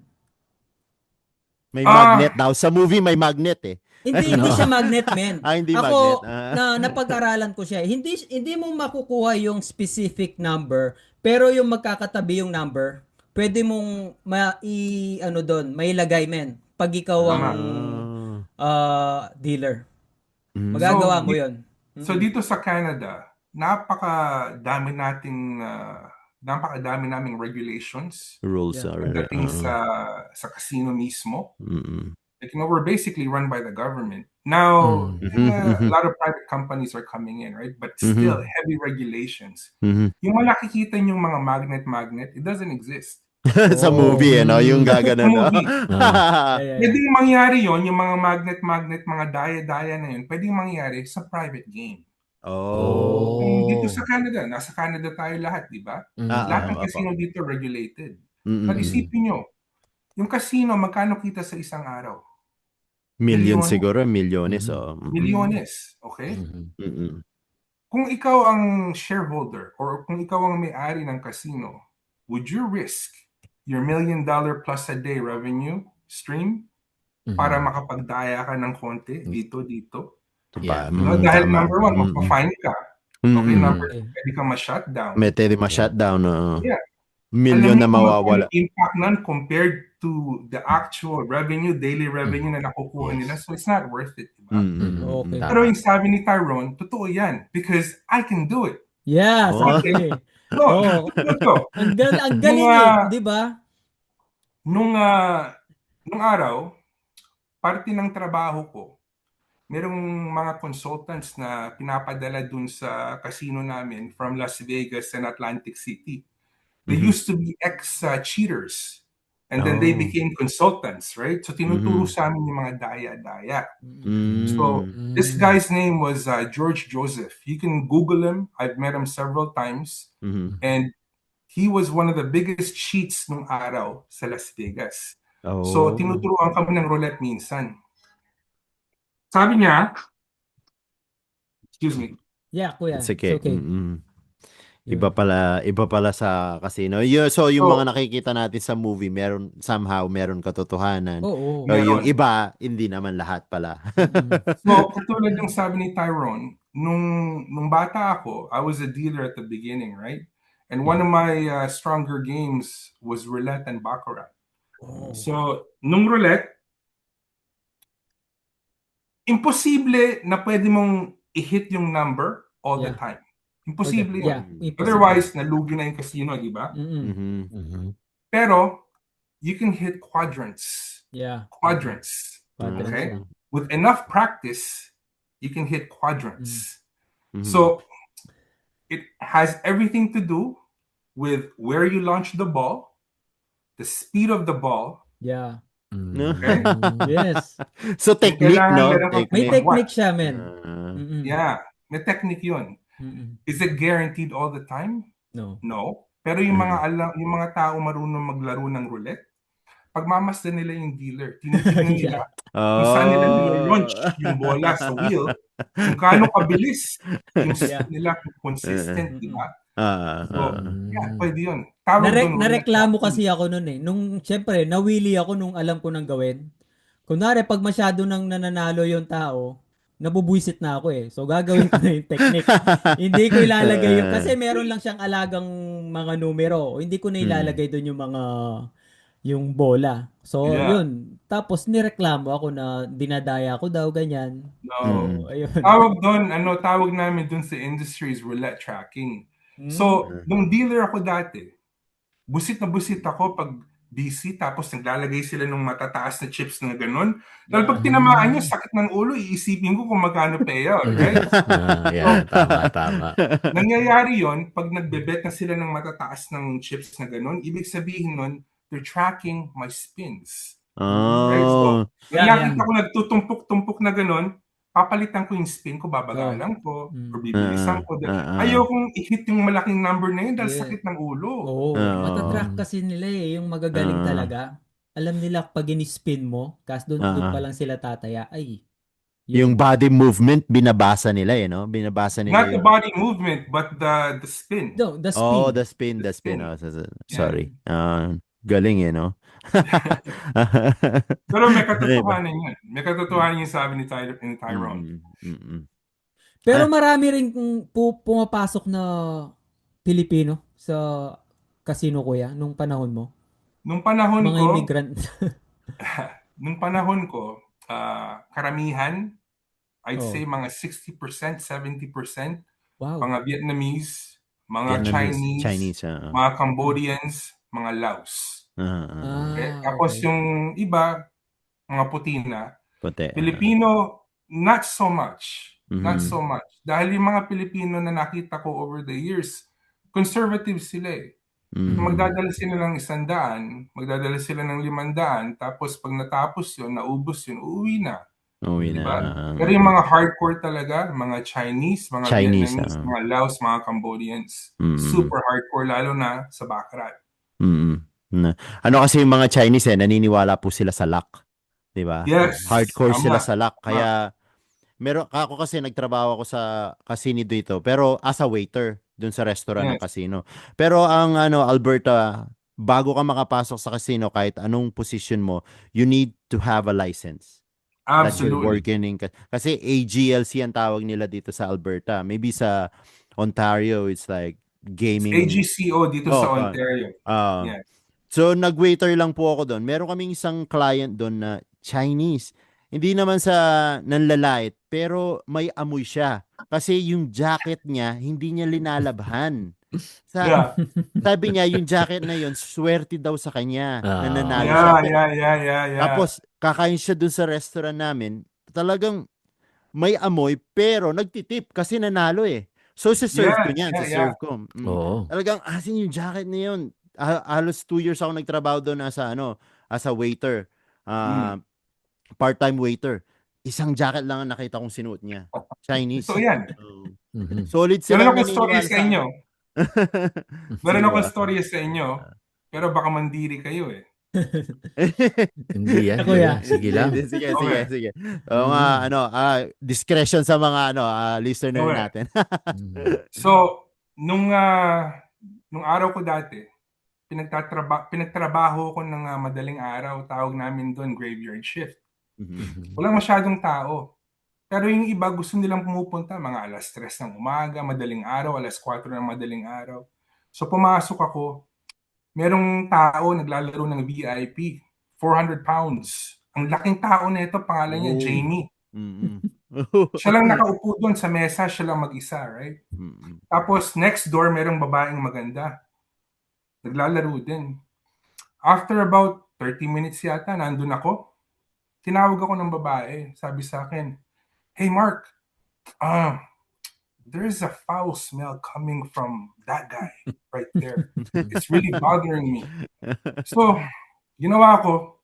May magnet daw. Sa movie may magnet eh. Hindi siya magnet, men. Hindi Ako, magnet. napag-aralan ko siya. Hindi mo makukuha yung specific number, pero yung magkakatabi yung number, pwede mong mailagay, men. Pag ikaw ang dealer. Magagawa mo yun. So dito sa Canada, napakadami naming regulations. Rules pagdating sa casino mismo. Like, we're basically run by the government. Now, a lot of private companies are coming in, right? But still, heavy regulations. Yung makikita yung mga magnet, it doesn't exist. Sa movie, yung gaganon. Pwedeng mangyari yon, yung mga magnet, mga daya-daya na yun, pwedeng mangyari sa private game. Dito sa Canada, nasa Canada tayo lahat, di ba? Lahat ng casino dito regulated. But isipin nyo, yung casino, magkano kita sa isang araw? Million siguro, milyones. Milyones, okay? Kung ikaw ang shareholder or kung ikaw ang may-ari ng casino, would you risk your $1 million plus a day revenue stream para makapagdaya ka ng konti dito? Dahil number one, magpa-fine ka. Okay, number two, pwede ka ma-shutdown. Pwede ma-shutdown. Million na mawawala. Impact nun compared to the actual revenue, daily revenue na nakukuha nila. So it's not worth it. Diba? Okay. Pero yung sabi ni Tyrone, totoo yan. Because I can do it. Yeah, exactly. Ang galing di ba? Nung araw, parte ng trabaho ko, merong mga consultants na pinapadala dun sa casino namin from Las Vegas and Atlantic City. They used to be ex-cheaters. And then they became consultants, right? So tinuturo sa amin yung mga daya-daya. So this guy's name was George Joseph. You can Google him. I've met him several times. And he was one of the biggest cheats nung araw sa Las Vegas. So tinuturuan kami ng roulette minsan. Sabi niya, excuse me. Yeah, kuya. It's okay. It's okay. Iba pala sa casino. So yung mga nakikita natin sa movie, meron katotohanan. Yung iba, hindi naman lahat pala. So, katulad ng sabi ni Tyrone, nung bata ako, I was a dealer at the beginning, right? And one of my stronger games was roulette and baccarat. So, nung roulette, imposible na pwede mong i-hit yung number all the time. Imposible yun. Otherwise, nalugi na yung casino, di ba? Pero, you can hit quadrants. Quadrants. Okay? With enough practice, you can hit quadrants. So, it has everything to do with where you launch the ball, the speed of the ball. Okay? Yes. So, technique, no? May technique siya, men. Yeah. May technique yun. Is it guaranteed all the time? No. Pero yung mga tao marunong maglaro ng roulette, pagmamasdan nila yung dealer, tinitignan nila kung saan nila nilalaunch yung bola sa wheel, kung gaano kabilis yung nila consistent, di ba? So, pwede yun. Nareklamo kasi ako nun eh. Siyempre, nawili ako nung alam ko nang gawin. kunwari pag masyado nang nananalo yung tao, nabubwisit na ako eh. So gagawin ko na yung technique. Hindi ko ilalagay yung kasi meron lang siyang alagang mga numero. Hindi ko na ilalagay doon yung bola. So Yeah. yun. Tapos nireklamo ako na dinadaya ko daw ganyan. No. So ayun. Tawag namin dun sa industry is roulette tracking. Hmm. So, nung dealer ako dati, busit na busit ako pag busy, tapos naglalagay sila ng matataas na chips na ganun. Dahil pag tinamaan nyo, sakit ng ulo, iisipin ko kung magkano payout, right? Yeah, tama. Nangyayari yon pag nagbebet na sila ng matataas ng chips na ganun, ibig sabihin nun, they're tracking my spins. Right? So, pag nakita ko nagtutumpok-tumpok na ganun, papalitan ko yung spin ko, babagalan ko, or bibilisan ko. Ayokong i-hit yung malaking number na yun dahil sakit ng ulo. Matatrack kasi nila eh, yung magagaling talaga. Alam nila pag in-spin mo, kasi doon pa lang sila tataya, ay, yung body movement, binabasa nila no? Binabasa nila Not the body movement, but the spin. No, the spin. Oh, the spin. Sorry. Galing no? Pero may katotohanan yun. May katotohanan yung sabi ni Tyrone. Pero marami rin pumapasok na Pilipino sa casino, kuya, nung panahon mo. Nung panahon Mga ko, immigrant. nung panahon ko, karamihan, I'd Oh. say mga 60%, 70%, Wow. mga Vietnamese, mga Chinese, mga Cambodians, mga Laos. Okay? Tapos yung iba, mga puti na. Filipino, not so much. Not so much. Dahil yung mga Pilipino na nakita ko over the years, conservative sila eh. Magdadala sila ng 100, magdadala sila ng 500, tapos pag natapos yun, naubos yun, uuwi na. Diba? Pero yung mga hardcore talaga, mga Chinese, mga Vietnamese, mga Laos, mga Cambodians, super hardcore, lalo na sa Baccarat. Ano kasi yung mga Chinese naniniwala po sila sa luck. Diba? Yes. Hardcore sila sa luck. Kaya, ako kasi nagtrabaho ako sa casino dito, pero as a waiter dun sa restaurant ng casino. Pero ang Alberta, bago ka makapasok sa casino, kahit anong position mo, you need to have a license. Absolutely. That you're working in. Kasi AGLC ang tawag nila dito sa Alberta. Maybe sa Ontario, it's like gaming. It's AGCO dito sa Ontario. Yes. So, nag-waiter lang po ako doon. Meron kaming isang client doon na Chinese. Hindi naman sa nanlalait, pero may amoy siya. Kasi yung jacket niya, hindi niya linalabhan. Sabi niya, yung jacket na yun, swerte daw sa kanya. Nananalo siya. Yeah. Tapos, kakain siya dun sa restaurant namin. Talagang may amoy, pero nagtitip kasi nanalo eh. So, sa-serve ko niyan. Sa-serve ko. Talagang, asin yung jacket na yun. Halos 2 years ako nagtrabaho doon as a waiter. Part-time waiter. Isang jacket lang ang nakita kong sinuot niya. Chinese. So, yan. Solid sila. Meron akong storya sa inyo. Meron akong storya sa inyo. Pero baka mandiri kayo eh. Hindi yan. Sige lang. Sige. Discretion sa mga listener natin. So, nung araw ko dati, pinagtrabaho ko ng madaling araw, tawag namin doon graveyard shift. Walang masyadong tao. Pero yung iba gusto nilang pumupunta mga 3:00 ng umaga, madaling araw, 4:00 ng madaling araw. So pumasok ako, merong tao naglalaro ng VIP, 400 pounds. Ang laking tao nito, pangalan niya Jamie. Siya lang nakaupo doon sa mesa, siya lang mag-isa, right? Tapos next door, merong babaeng maganda. Naglalaro din. After about 30 minutes yata, nandun ako. Tinawag ako ng babae. Sabi sa akin, "Hey Mark, there's a foul smell coming from that guy right there. It's really bothering me." So, ginawa ko,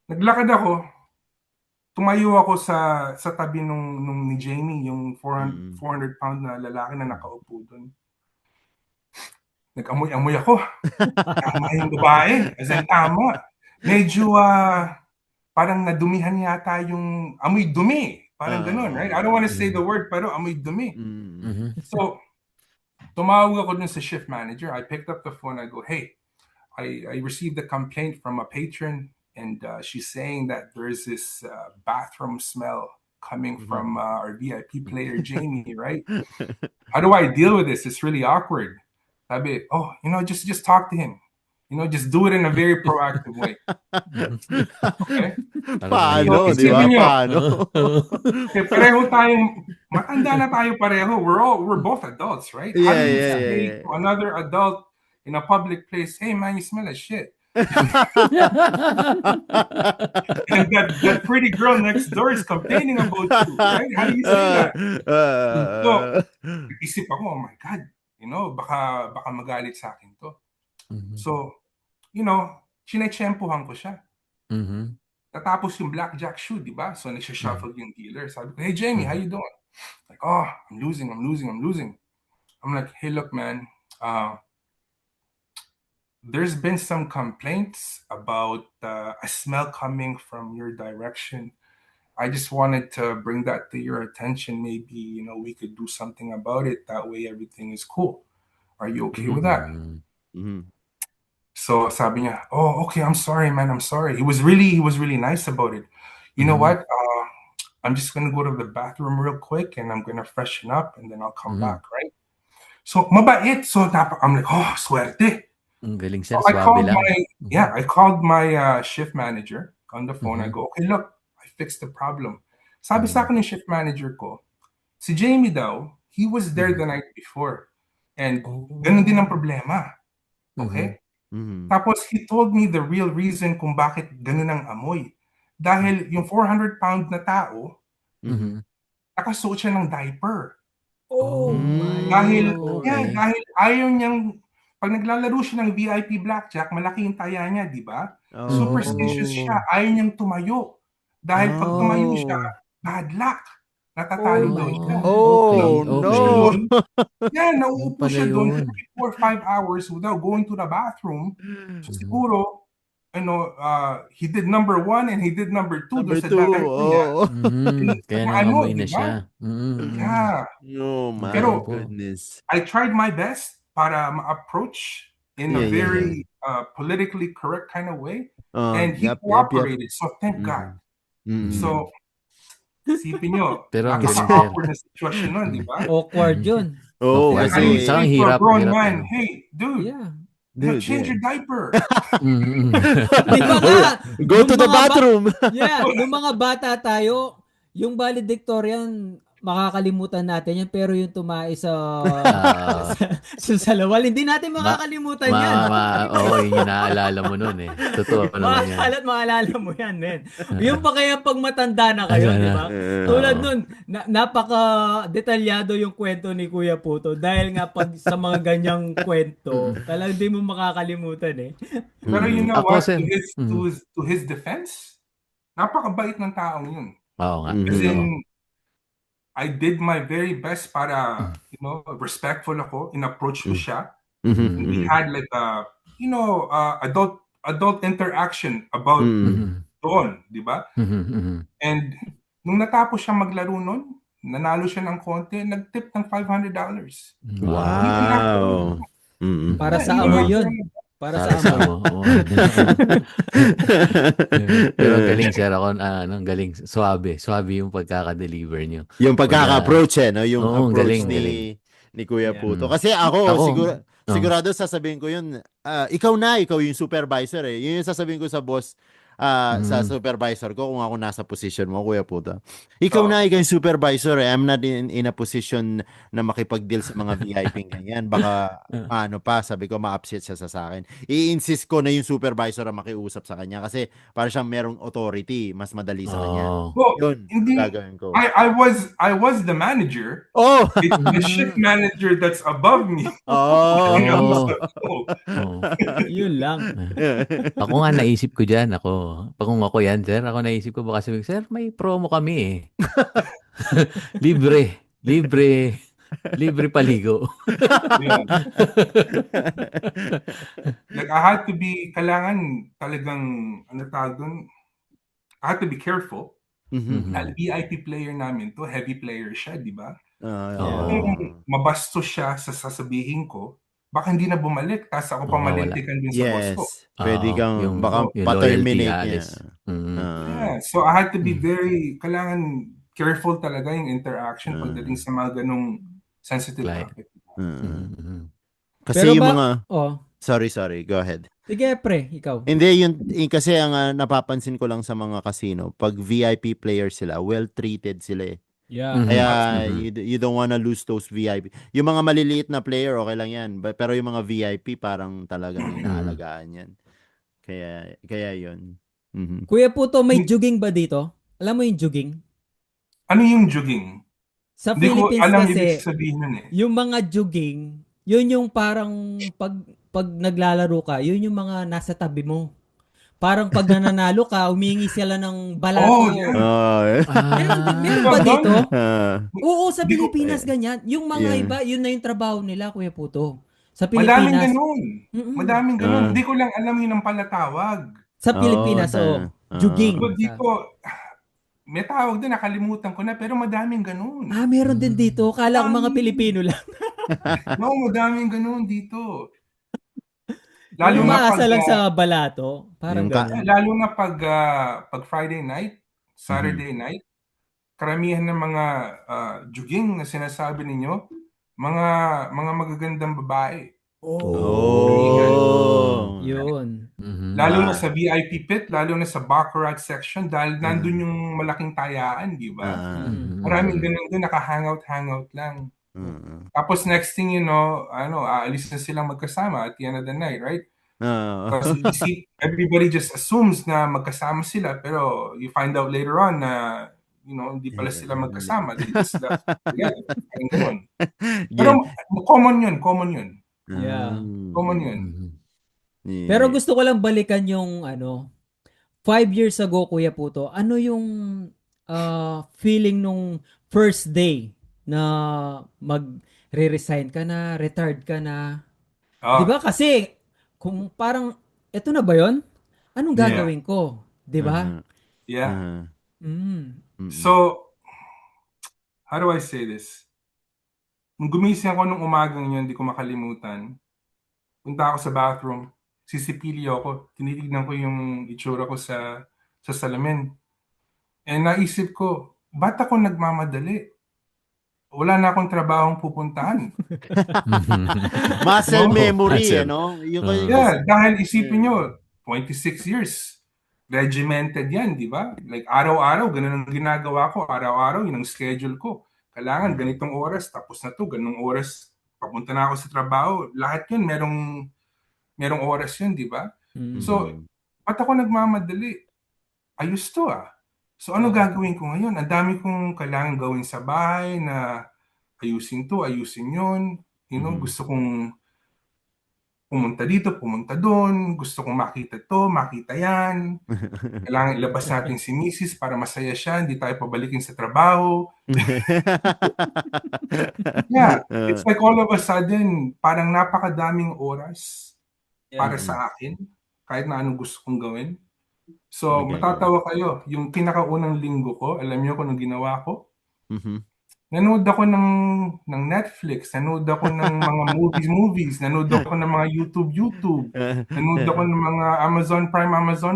naglakad ako, tumayo ako sa tabi nung ni Jamie, yung 400 pound na lalaki na nakaupo doon. Nag-amoy-amoy ako. Tama yung babae. As in, tama. Medyo, parang nadumihan yata yung amoy dumi. Parang ganun, right? I don't want to say the word, pero amoy dumi. So, tumawag ako dun sa shift manager. I picked up the phone. I go, "Hey, I received a complaint from a patron and she's saying that there's this bathroom smell coming from our VIP player Jamie, right? How do I deal with this? It's really awkward. Sabi, just talk to him. Just do it in a very proactive way. Okay? Paano, di ba? Isipin nyo, Paano? pareho tayong, matanda na tayo pareho. We're both adults, right? How do you say to another adult in a public place, hey man, you smell like shit? And that pretty girl next door is complaining about you, right? How do you say that? So, isip ako, oh my God, baka magalit sa akin to. So, chinechempohan ko siya. Tatapos yung blackjack shoe, di ba? So, nagsha-shuffle yung dealer. Sabi ko, hey Jamie, how you doing? Like, oh, I'm losing. I'm like, hey, look, man, there's been some complaints about a smell coming from your direction. I just wanted to bring that to your attention. Maybe, we could do something about it. That way everything is cool. Are you okay with that? So sabi niya, oh, okay, I'm sorry, man. I'm sorry. He was really nice about it. You know what? I'm just going to go to the bathroom real quick and I'm going to freshen up and then I'll come back, right? So mabait. So I'm like, oh, swerte. Galing sir, So I called my shift manager on the phone. I go, okay, look, I fixed the problem. Sabi sa akin ng shift manager ko, si Jamie daw, he was there the night before. And ganun din ang problema. Okay? Tapos he told me the real reason kung bakit ganun ang amoy. Dahil yung 400-pound na tao, nakasuot siya ng diaper. Dahil ayaw niyang, pag naglalaro siya ng VIP blackjack, malaki yung taya niya, di ba? Superstitious siya, ayaw niyang tumayo. Dahil pag tumayo siya, bad luck. Natatalo daw siya. No. Yeah, nauupo siya doon 4 or 5 hours without going to the bathroom. So siguro, he did number 1 and he did number 2. Number 2, kaya nangamoy na siya. Yeah. Oh my goodness. I tried my best para ma-approach in a very politically correct kind of way. And he cooperated. So thank God. So, isipin nyo, pero ang awkward na situation nun, di ba? Awkward yun. Kasi ang hirap. Man, hey, dude, change your diaper. Di ba nga? Go to the bathroom. Nung mga bata tayo, yung valedictorian, makakalimutan natin yan, pero yung tumae sa salawal, hindi natin makakalimutan yan. Yun yung naalala mo nun eh. Totoo naman yan. Maalala mo yan, men. Yung pa kaya pag matanda na kayo, di ba? Tulad nun, napaka-detalyado yung kwento ni Kuya Puto dahil nga pag sa mga ganyang kwento, talagang di mo makakalimutan eh. Pero you know what? To his defense, napakabait ng taong yun. Oo nga. Kasi I did my very best para, respectful ako, in-approach ko siya. And we had like adult interaction about doon, di ba? And nung natapos siya maglaro nun, nanalo siya ng konti, nag-tip ng $500. Wow. Para sa amo yun. Para sa amo. Pero galing sir ako, galing. Suabe yung pagkaka-deliver niyo. Yung pagkaka-approach no? Yung approach galing. ni Kuya Puto. Kasi ako sigurado sasabihin ko yun, ikaw yung supervisor eh. Yun yung sasabihin ko sa boss, sa supervisor ko kung ako nasa position mo, Kuya Puto. Ikaw yung supervisor eh. I'm not in a position na makipag-deal sa mga VIP ganyan. Baka sabi ko ma-upset siya sa akin. I-insist ko na yung supervisor na makiusap sa kanya kasi para siyang merong authority, mas madali sa kanya. Yun, gagawin ko. I was the manager. It's the shift manager that's above me. Yun lang. Ako nga naisip ko dyan, kung ako yan, sir, ako naisip ko baka sabihin, sir, may promo kami eh. Libre paligo. Like, I had to be, kailangan talagang, I had to be careful. VIP player namin to, heavy player siya, di ba? Mabastos siya sa sasabihin ko, baka hindi na bumalik. Tapos ako pa Mawawala. malintikan din sa boss ko. Yes. Pwede Oo, kang yung baka loyalty pa-terminate niya. aalis. Yeah. So I had to be kailangan careful talaga yung interaction pagdating sa mga ganong sensitive Client. topic. Kasi Pero yung ba, mga oh, sorry, go ahead. sige pre, ikaw. Hindi yun kasi ang napapansin ko lang sa mga casino, pag VIP players sila, well treated sila eh. Yeah. Kaya you don't wanna lose those VIP. Yung mga maliliit na player okay lang yan, pero yung mga VIP parang talagang inaalagaan yan. Kaya yun. Kuya Puto, may jogging ba dito? Alam mo yung jogging? Ano yung jogging? Sa Hindi ko Philippines alam kasi, ibig sabihin nun eh. yung mga jogging, yun yung parang pag naglalaro ka, yun yung mga nasa tabi mo. Parang pag nananalo ka, humingi sila ng balato. Oh, yeah. Meron ba dito? Oo, sa Hindi ko- Pilipinas ganyan. Yung mga iba, yun na yung trabaho nila, Kuya Puto. Sa Madaming Pilipinas. ganun. Madaming ganun. Hindi ko lang alam yun ang palatawag. Sa Pilipinas, jogging. But dito, may tawag din, nakalimutan ko na, pero madaming ganun. Meron din dito. Kala ko mga Pilipino lang. No, madaming ganun dito. Lalo Yung na pag, maasa lang sa balato. Parang ganun. lalo na pag Friday night, Saturday night, karamihan ng mga jogging na sinasabi ninyo, mga magagandang babae. Yun. Lalo na sa VIP pit, lalo na sa Baccarat section, dahil nandun yung malaking tayaan, di ba? Maraming ganun doon, naka-hangout lang. Tapos next thing you know, aalis na silang magkasama at the end of the night, right? Because you see, everybody just assumes na magkasama sila, pero you find out later on na hindi pala sila magkasama. They just left together. Ganun. Pero common yun. Yeah. Common yun. Pero gusto ko lang balikan yung 5 years ago, Kuya Puto, ano yung feeling nung first day na mag-resign ka na, retired ka na? Di ba? Kasi kung parang, eto na ba yun? Anong gagawin ko? Di ba? Yeah. So, how do I say this? Nung gumising ako nung umagang yun, hindi ko makalimutan. Punta ako sa bathroom, sisipilyo ako, tinitignan ko yung itsura ko sa salamin. And naisip ko, ba't ako nagmamadali? Wala na akong trabahong pupuntahan. Muscle memory, Dahil isipin nyo, 26 years, regimented yan, di ba? Like araw-araw, ganun ang ginagawa ko. Araw-araw, yun ang schedule ko. Kailangan ganitong oras, tapos na to, ganung oras, papunta na ako sa trabaho. Lahat yun, merong oras yun, di ba? So, ba't ako nagmamadali? Ayos to So, ano gagawin ko ngayon? Ang dami kong kailangan gawin sa bahay na ayusin to, ayusin yun. Gusto kong pumunta dito, pumunta doon. Gusto kong makita to, makita yan. Kailangan ilabas natin si Mrs. para masaya siya. Hindi tayo pabalikin sa trabaho. It's like all of a sudden, parang napakadaming oras para sa akin. Kahit na anong gusto kong gawin. So, matatawa kayo. Yung pinakaunang linggo ko, alam niyo kung anong ginawa ko? Nanood ako ng Netflix, nanood ako ng mga movies, nanood ako ng mga YouTube, nanood ako ng mga Amazon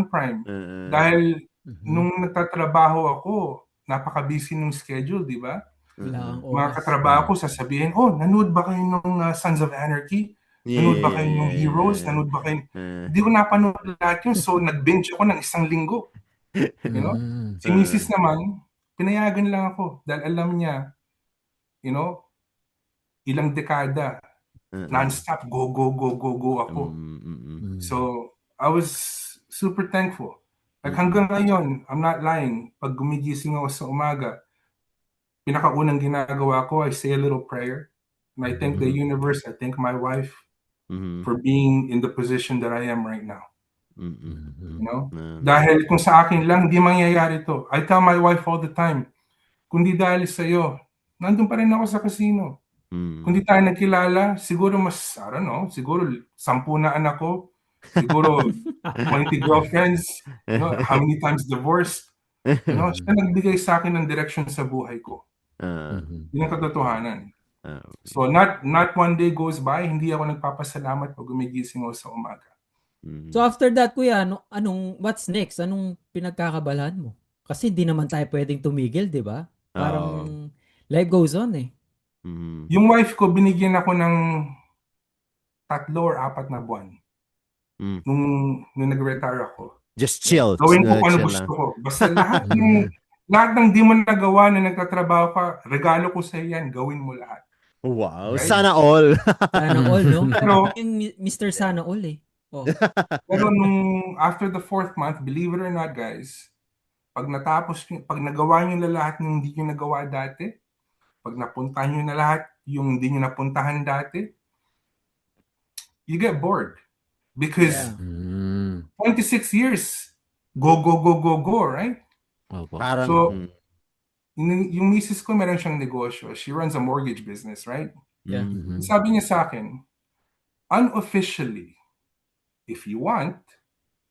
Prime. Dahil nung nagtatrabaho ako, napaka-busy nung schedule, di ba? Mga katrabaho ko sasabihin, nanood ba kayo ng Sons of Anarchy? Nanood ba kayo ng Heroes? Nanood ba kayo? Hindi ko napanood lahat yun. So, nag-binge ako ng 1 linggo. Si Mrs. naman, pinayagan lang ako dahil alam niya, ilang dekada, non-stop, go ako. So, I was super thankful. Like hanggang ngayon, I'm not lying, pag gumigising ako sa umaga, pinakaunang ginagawa ko, I say a little prayer. And I thank the universe, I thank my wife, for being in the position that I am right now. Dahil kung sa akin lang, hindi mangyayari to. I tell my wife all the time, kung di dahil sa'yo, nandun pa rin ako sa casino. Kung di tayo nagkilala, siguro mas, I don't know, siguro 10 na anak ko, siguro 20 girlfriends, how many times divorced. Siya nagbigay sa akin ng direction sa buhay ko. Yun ang katotohanan. So not one day goes by, hindi ako nagpapasalamat pag gumigising ako sa umaga. So after that, kuya, what's next? Anong pinagkakabalahan mo? Kasi hindi naman tayo pwedeng tumigil, di ba? Parang life goes on eh. Yung wife ko, binigyan ako ng 3 or 4 na buwan. Nung nag-retire ako. Just chill. Gawin ko ano chill gusto lang. ko. Basta lahat ng di mo nagawa na nagtatrabaho ka, regalo ko sa yan, gawin mo lahat. Wow, Right? sana all. Sana all, no? Pero, Yung Mr. Sana all eh. Oh. pero after the 4th month, believe it or not guys, pag nagawa nyo na lahat ng hindi nyo nagawa dati, pag napuntahan nyo na lahat yung hindi nyo napuntahan dati, you get bored. Because 26 years, go, right? Parang, so, yung misis ko meron siyang negosyo. She runs a mortgage business, right? Yeah. Sabi niya sa akin, unofficially, if you want,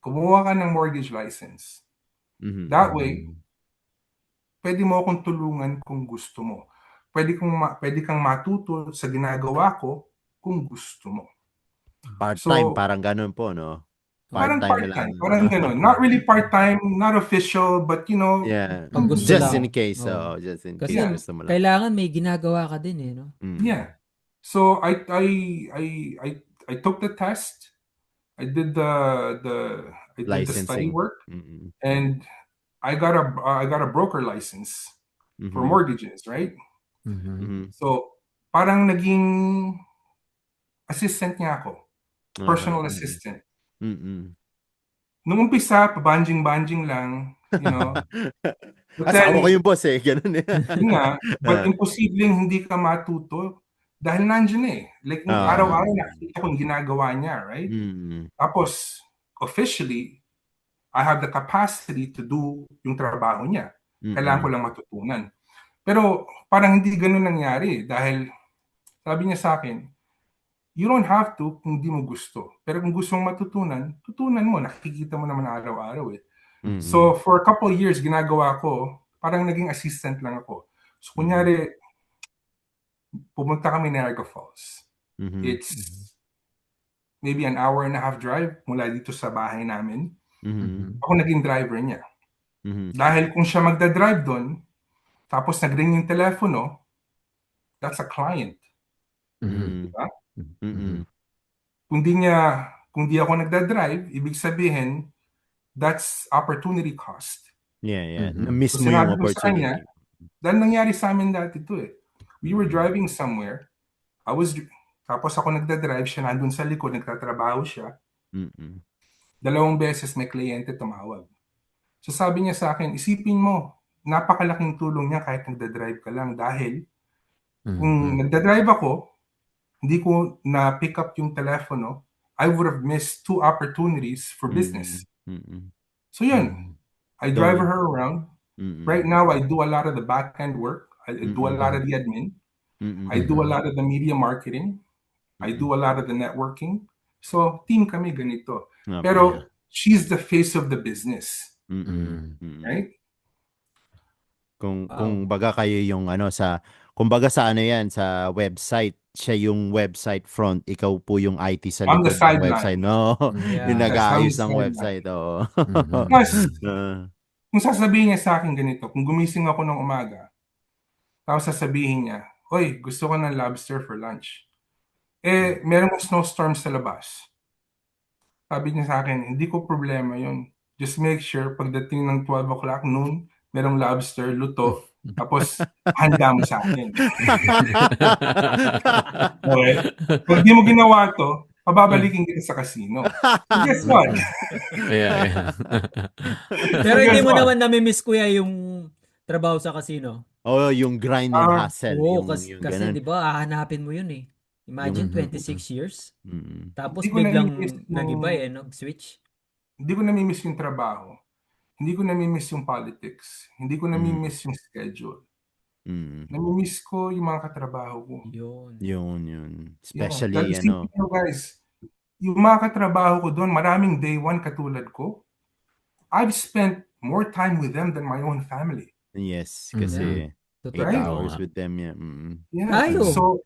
kumuha ka ng mortgage license. That way, pwede mo akong tulungan kung gusto mo. Pwede kang matuto sa ginagawa ko kung gusto mo. Part-time, parang ganun po, no? Parang part-time, parang ganun. Not really part-time, not official, but yeah. Just in case. Just in kasi case. kailangan may ginagawa ka din eh, no? Yeah. So I took the test. I did the study work, and I got a broker license for mortgages, right? So parang naging assistant niya ako, personal assistant. Nung umpisa, pabanjing-banjing lang, Asawa ko yung boss eh, ganun eh. But imposibleng hindi ka matuto dahil nandiyan eh. Like, araw-araw nakikita ko yung ginagawa niya, right? Tapos, officially, I have the capacity to do yung trabaho niya. Kailangan ko lang matutunan. Pero, parang hindi ganun nangyari dahil sabi niya sa akin, you don't have to kung di mo gusto. Pero kung gusto mong matutunan, tutunan mo. Nakikita mo naman araw-araw eh. So, for a couple years, ginagawa ko, parang naging assistant lang ako. So, kunyari, pumunta kami Niagara Falls. It's maybe an hour and a half drive mula dito sa bahay namin. Ako naging driver niya. Dahil kung siya magdadrive doon, tapos nag-ring yung telepono, that's a client. Diba? Kung di ako nagdadrive, ibig sabihin, that's opportunity cost. Yeah. Miss mo yung opportunity. Dahil nangyari sa amin dati ito eh. We were driving somewhere. Tapos ako nagdadrive, siya nandun sa likod, nagtatrabaho siya. 2 beses may kliyente tumawag. So sabi niya sa akin, isipin mo, napakalaking tulong niya kahit nagdadrive ka lang dahil kung nagdadrive ako, hindi ko na-pick up yung telepono, I would have missed 2 opportunities for business. So yun, I drive her around. Right now, I do a lot of the back-end work. I do a lot of the admin. I do a lot of the media marketing. I do a lot of the networking. So, team kami ganito. Pero, she's the face of the business. Right? Kung baga kayo yung kumbaga sa yan, sa website, siya yung website front, ikaw po yung IT sa likod ng website. No? Yung nag-aayos ng website. Plus, kung sasabihin niya sa akin ganito, kung gumising ako ng umaga, tapos sasabihin niya, oy, gusto ko ng lobster for lunch. Merong snowstorm sa labas. Sabi niya sa akin, hindi ko problema yun. Just make sure, pagdating ng 12 o'clock noon, merong lobster, luto, tapos handa mo sa akin. Okay? Kung di mo ginawa to, pababalikin kita sa casino. Guess what? Yeah. Pero hindi mo naman nami-miss, kuya, yung trabaho sa casino. Yung grind and hustle. Kasi di ba, hahanapin mo yun eh. Imagine 26 years. Tapos biglang nag-iba nag-switch. Hindi ko nami-miss yung trabaho. Hindi ko nami-miss yung politics. Hindi ko nami-miss yung schedule. Nami-miss ko yung mga katrabaho ko. Yun. Especially, guys, yung mga katrabaho ko doon, maraming day one katulad ko, I've spent more time with them than my own family. Yes, kasi 8 Totoo. Right? hours nga. with them, yeah. Yeah. Tayo. So,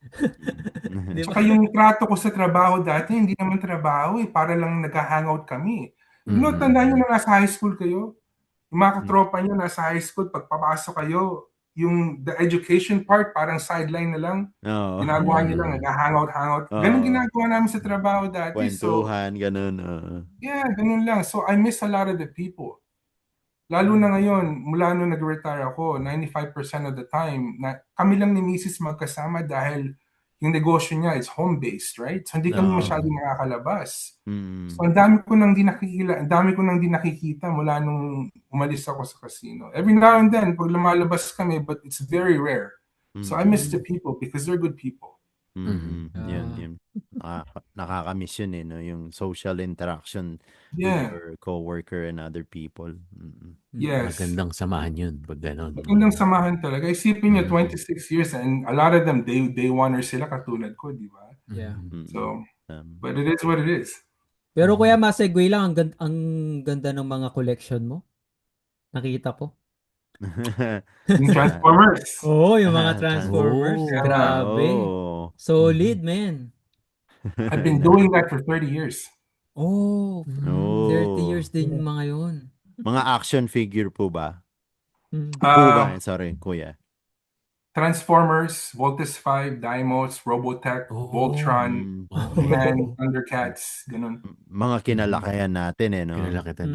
Di ba? tsaka yung trato ko sa trabaho dati, hindi naman trabaho para lang nag-hangout kami. Tandaan nyo na nasa high school kayo. Yung mga katropa nyo nasa high school, pagpapasok kayo, yung the education part, parang sideline na lang. Oo. Ginagawa nyo lang, nag-hangout. Ganun ginagawa namin sa trabaho dati. So, Kwentuhan, ganun. yeah, ganun lang. So, I miss a lot of the people. Lalo na ngayon, mula nung nag-retire ako, 95% of the time, kami lang ni Mrs. magkasama dahil yung negosyo niya is home-based, right? So, hindi kami masyadong nakakalabas. So, ang dami ko nang di nakikita mula nung umalis ako sa casino. Every now and then, pag lumalabas kami, but it's very rare. So, I miss the people because they're good people. Yun. Nakakamiss yun no? Yung social interaction with your coworker and other people. Yes. Magandang samahan yun pag gano'n. Magandang samahan talaga. Isipin niyo, 26 years and a lot of them, day oneer sila katulad ko, di ba? Yeah. So, but it is what it is. Pero kuya, masegue lang, ang ganda ng mga collection mo. Nakita ko. Yung Transformers. Oo, yung mga Transformers. Oh. Grabe. Solid, man. I've been doing that for 30 years. Oh, 30 years din yung mga yun. Mga action figure po ba? Sorry, kuya. Transformers, Voltes 5, Dimos, Robotech, Voltron, He-Man, Thundercats, ganun. Mga kinalakayan natin no? Kinalakitan.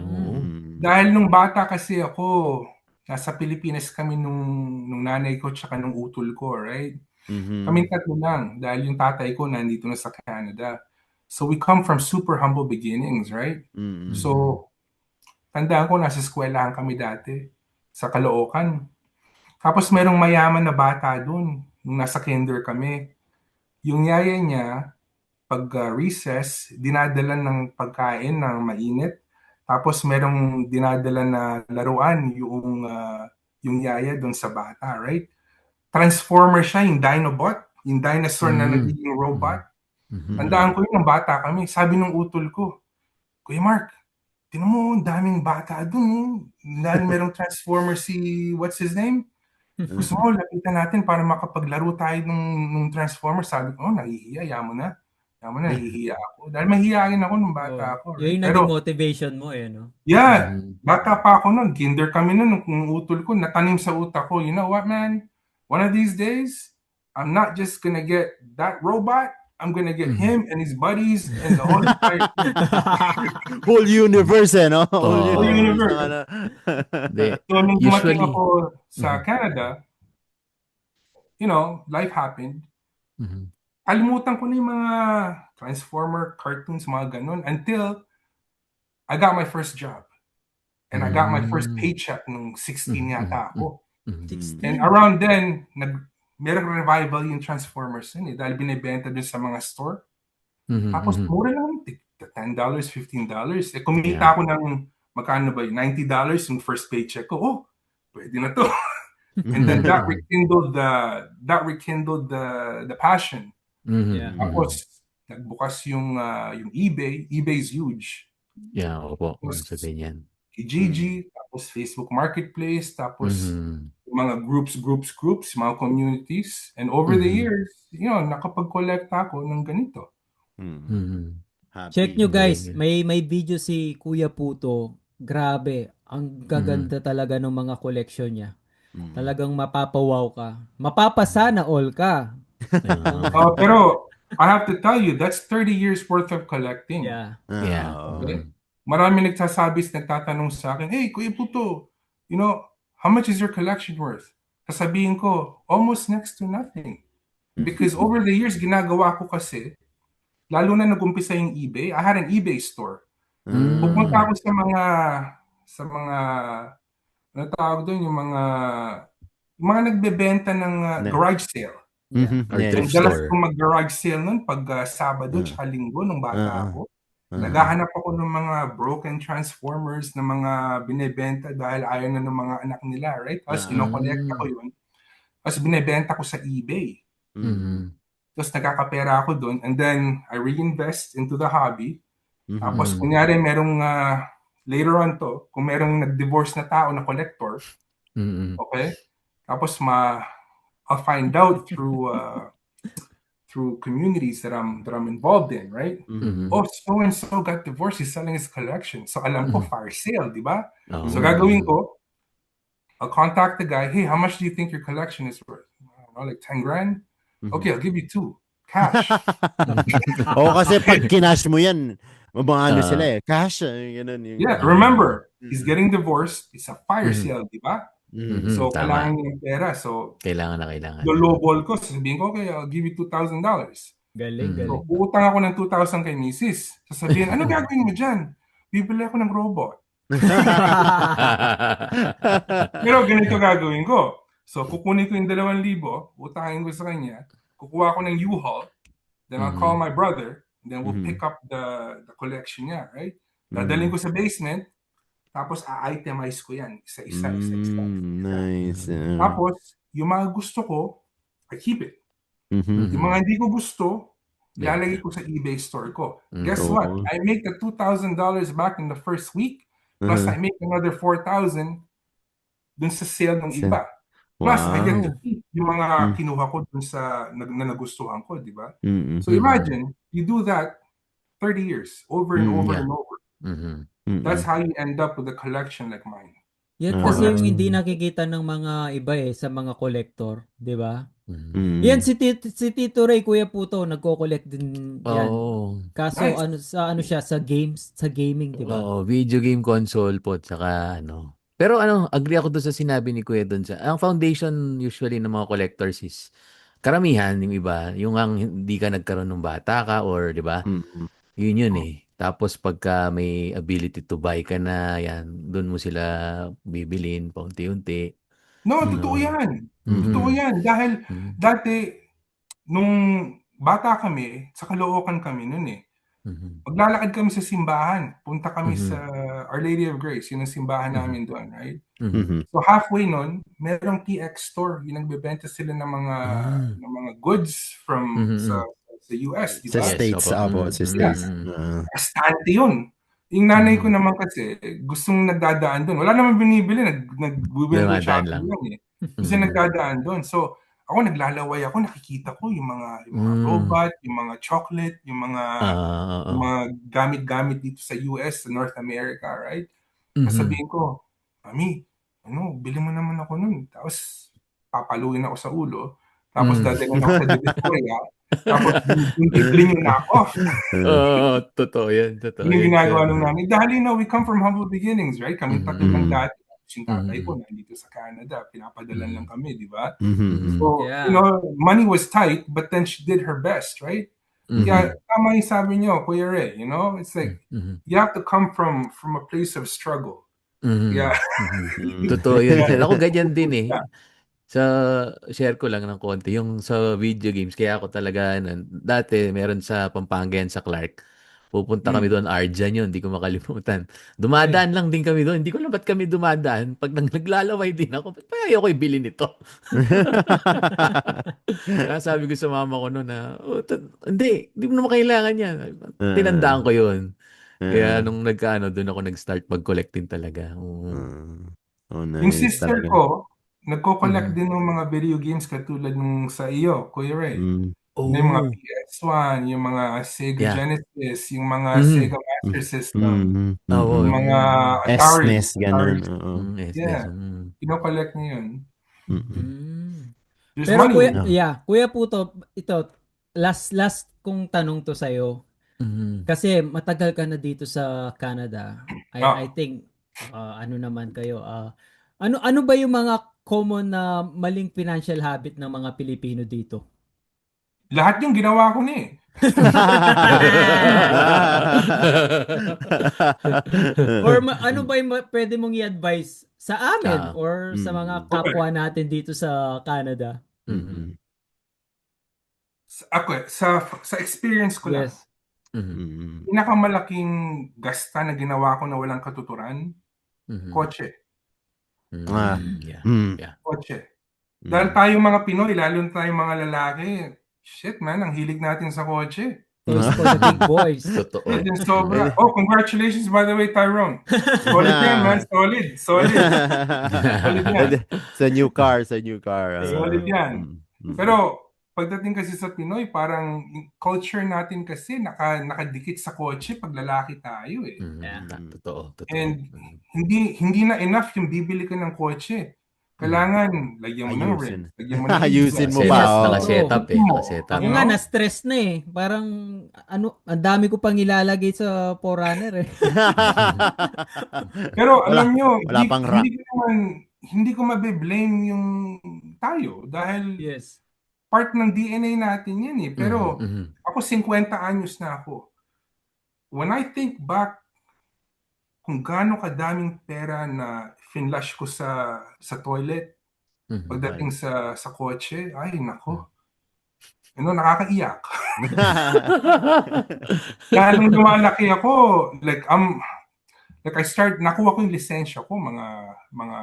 Dahil nung bata kasi ako, nasa Pilipinas kami nung nanay ko tsaka nung utol ko, right? Kaming tatlo lang dahil yung tatay ko nandito na sa Canada. So we come from super humble beginnings, right? So tandaan ko nasa eskwelahan kami dati sa Caloocan. Tapos merong mayaman na bata doon nung nasa kinder kami. Yung yaya niya pag recess, dinadala ng pagkain ng mainit. Tapos merong dinadala na laruan yung yaya doon sa bata, right? Transformer siya, yung Dinobot, yung dinosaur na nagiging robot. Tandaan ko yun, ng bata kami. Sabi ng utol ko, Kuya Mark, tinan mo, daming bata doon. Dahil merong Transformer what's his name? Gusto mo, lapitan natin para makapaglaro tayo ng Transformer. Sabi ko, nahihiya, yaman na. Nahihiya ako. Dahil mahihiyain ako nung bata ako. Yun yung naging motivation mo no? Yeah, bata pa ako nun. Kinder kami nun. Kung utol ko, natanim sa utak ko, you know what, man? One of these days, I'm not just gonna get that robot. I'm gonna get him and his buddies and the whole entire whole universe, no? Whole universe. So, nung dumating ako sa Canada, life happened. Kalimutan ko na yung mga Transformer cartoons, mga ganun, until I got my first job. And I got my first paycheck nung 16 yata ako. And around then, merong revival yung Transformers yun dahil binibenta dun sa mga store. Tapos mura lang, $10, $15. Kumita ako ng magkano ba yun? $90 yung first paycheck ko. Oh, pwede na to. And then that rekindled the passion. Tapos nagbukas yung eBay. eBay is huge. Yeah, opo. Sabihin yan. Kijiji, tapos Facebook Marketplace, tapos yung mga groups, mga communities. And over the years, nakapag-collect ako ng ganito. Check nyo guys, may video si Kuya Puto. Grabe, ang gaganda talaga ng mga collection niya. Talagang mapapawaw ka. Mapapasana all ka. Pero I have to tell you, that's 30 years worth of collecting. Yeah. Okay? Marami nagtatanong sa akin, hey, Kuya Puto, how much is your collection worth? Sasabihin ko, almost next to nothing. Because over the years, ginagawa ko kasi, lalo na nag-umpisa yung eBay, I had an eBay store. Pupunta ako sa mga, ano tawag doon, yung mga nagbebenta ng garage sale. Dalas kong mag-garage sale nun pag Sabado tsaka Linggo nung bata ako. Naghahanap ako ng mga broken Transformers na mga binebenta dahil ayaw na ng mga anak nila, right? Tapos kinokollect ako yun. Tapos binebenta ko sa eBay. Tapos nagkakapera ako doon and then I reinvest into the hobby. Tapos kunyari merong later on kung merong nag-divorce na tao na collector, okay? Tapos I'll find out through communities that I'm involved in, right? Oh, so and so got divorced, he's selling his collection. So alam ko fire sale, di ba? So gagawin ko, I'll contact the guy, hey, how much do you think your collection is worth? I don't know, like 10 grand? Okay, I'll give you 2 cash. Kasi pag kinash mo yan, mabaano sila cash, ganun yung. Yeah, remember, he's getting divorced, it's a fire sale, di ba? So kailangan niya ng pera. So kailangan. lolobol ko, sasabihin ko, okay, I'll give you $2,000. Galing. So uutang ako ng 2,000 kay Mrs. Sasabihin, ano gagawin mo dyan? Bibili ako ng robot. Pero ganito gagawin ko. So kukunin ko yung 2,000, utangin ko sa kanya, kukuha ko ng U-Haul, then I'll call my brother, then we'll pick up the collection niya, right? Dadalhin ko sa basement, tapos a-itemize ko yan, isa-isa. Nice. Tapos, yung mga gusto ko, I keep it. Yung mga hindi ko gusto, lalagay ko sa eBay store ko. Guess what? I make the $2,000 back in the first week, plus I make another $4,000 dun sa sale ng iba. Plus, I get to keep yung mga kinuha ko dun sa na nagustuhan ko, di ba? So imagine, you do that 30 years, over and over and over. That's how you end up with a collection like mine. Yan kasi yung hindi nakikita ng mga iba sa mga collector, di ba? Yan si Tito Ray, Kuya Puto, nagko-collect din yan. Kaso Nice. siya sa games, sa gaming, di ba? Video game console po, tsaka ano. Pero agree ako doon sa sinabi ni Kuya doon ang foundation usually ng mga collectors is karamihan, yung iba, yung hindi ka nagkaroon ng bata ka or, di ba? Yun Tapos pagka may ability to buy ka na, yan, doon mo sila bibilin paunti-unti. No, totoo yan. Totoo yan. Dahil dati, nung bata kami, sa Caloocan kami noon maglalakad kami sa simbahan. Punta kami sa Our Lady of Grace. Yun ang simbahan namin doon, right? So halfway nun, merong TX store. Yung nagbebenta sila ng mga goods from sa US, di Sa ba? States, sa States. Bastante yun. Yung nanay ko naman kasi, gustong nagdadaan doon. Wala naman binibili, nag-window shopping lang Kasi nagdadaan doon. So, ako naglalaway ako, nakikita ko yung mga robot, yung mga chocolate, yung mga gamit-gamit dito sa US, sa North America, right? Sabihin ko, Mami, bili mo naman ako nun. Tapos, papaluin ako sa ulo. Tapos, dadalhin ako sa Divisoria. Tapos, bibili nyo na ako. Totoo yan. Yung ginagawa nung namin. Dahil, we come from humble beginnings, right? Kami tatlo lang dati. Yung tatay ko nandito sa Canada. Pinapadalan lang kami, di ba? So, money was tight, but then she did her best, right? Kaya, tama yung sabi nyo, Kuya Ray, it's like, you have to come from a place of struggle. Yeah. Totoo yun. Ako ganyan din share ko lang ng konti. Yung sa video games, kaya ako talaga, dati meron sa Pampanga yan sa Clark. Pupunta kami doon, Arjan yun, hindi ko makalimutan. Dumadaan lang din kami doon. Hindi ko alam ba't kami dumadaan. Pag naglalaway din ako, ba't pa ayoko ibili nito? Kaya sabi ko sa mama ko noon hindi mo naman kailangan yan. Tinandaan ko yun. Kaya nung doon ako nag-start mag-collecting talaga. Nice. Yung sister ko, nagko-collect din ng mga video games katulad nung sa iyo, Kuya Ray. Yung mga PS1, yung mga Sega Genesis, yung mga Sega Master System, yung mga Atari. SNES, ganun. Kino-collect niya yun. Pero Kuya Puto, ito, last kong tanong to sa'yo. Kasi matagal ka na dito sa Canada. I think, ano naman kayo, ano ba yung mga common na maling financial habit ng mga Pilipino dito? Lahat yung ginawa ko ni. Or ano ba yung pwede mong i-advise sa amin or sa mga kapwa natin dito sa Canada? Ako, sa experience ko lang, pinakamalaking gasta na ginawa ko na walang katuturan, kotse. Kotse. Dahil tayong mga Pinoy, lalo na tayong mga lalaki, shit man, ang hilig natin sa kotse. Toys for the big boys. Totoo. Din sobra. Oh, congratulations by the way, Tyrone. Solid yan, man. Solid. Solid yan. Sa new car. Solid yan. Pero pagdating kasi sa Pinoy, parang culture natin kasi nakadikit sa kotse pag lalaki tayo eh. Totoo. And hindi na enough yung bibili ka ng kotse. Kailangan lagyan mo ng rim, lagyan mo ng Ayusin mo Set pa. up, naka-setup eh. Naka-setup. Ako nga, na-stress na eh. Parang, ang dami ko pang ilalagay sa Forerunner eh. Pero alam nyo, wala pang rack. hindi ko mabe-blame yung tayo dahil Yes. part ng DNA natin yan eh. Pero ako 50 anyos na ako. When I think back kung gaano kadaming pera na finlash ko sa toilet pagdating sa kotse, ay nako. Nakakaiyak. Kaya nung lumalaki ako, like nakuha ko yung lisensya ko mga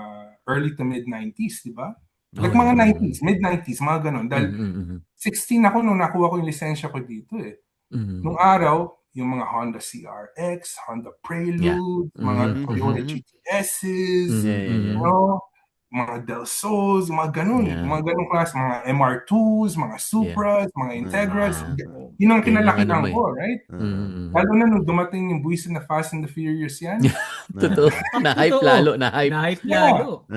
early to mid 90s, di ba? Like mga 90s, mid 90s, mga ganun. Dahil 16 ako nung nakuha ko yung lisensya ko dito eh. Nung araw, yung mga Honda CRX, Honda Prelude, mga Toyota GTS's, mga Delsos, mga ganun. Mga ganun class, mga MR2s, mga Supras, mga Integras. Yun ang kinalakihan ko, right? Lalo na nung dumating yung buwisit na Fast and the Furious yan. Totoo. Na-hype lalo. Na-hype lalo.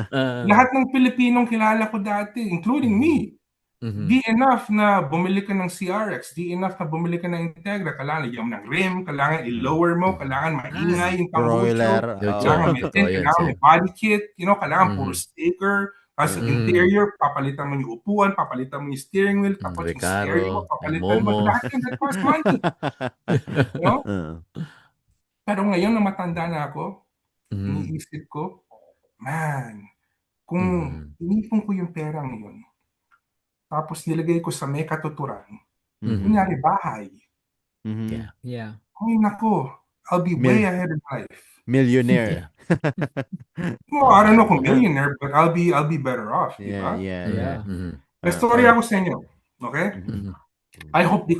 Lahat ng Pilipinong kilala ko dati, including me, di enough na bumili ka ng CRX, di enough na bumili ka ng Integra, kailangan lagyan mo ng rim, kailangan i-lower mo, kailangan maingay yung tambucho, kailangan may body kit, kailangan puro sticker, tapos interior, papalitan mo yung upuan, papalitan mo yung steering wheel, tapos yung stereo, papalitan mo, lahat yung that cost money. Pero ngayon na matanda na ako, iniisip ko, man, kung inipon ko yung pera ngayon, tapos nilagay ko sa may katuturan. Kunyari, bahay. Yeah. Ay, nako. I'll be way ahead of life. Millionaire. Well, I don't know kung millionaire, but I'll be better off. Yeah. May story ako sa inyo. Okay? I hope di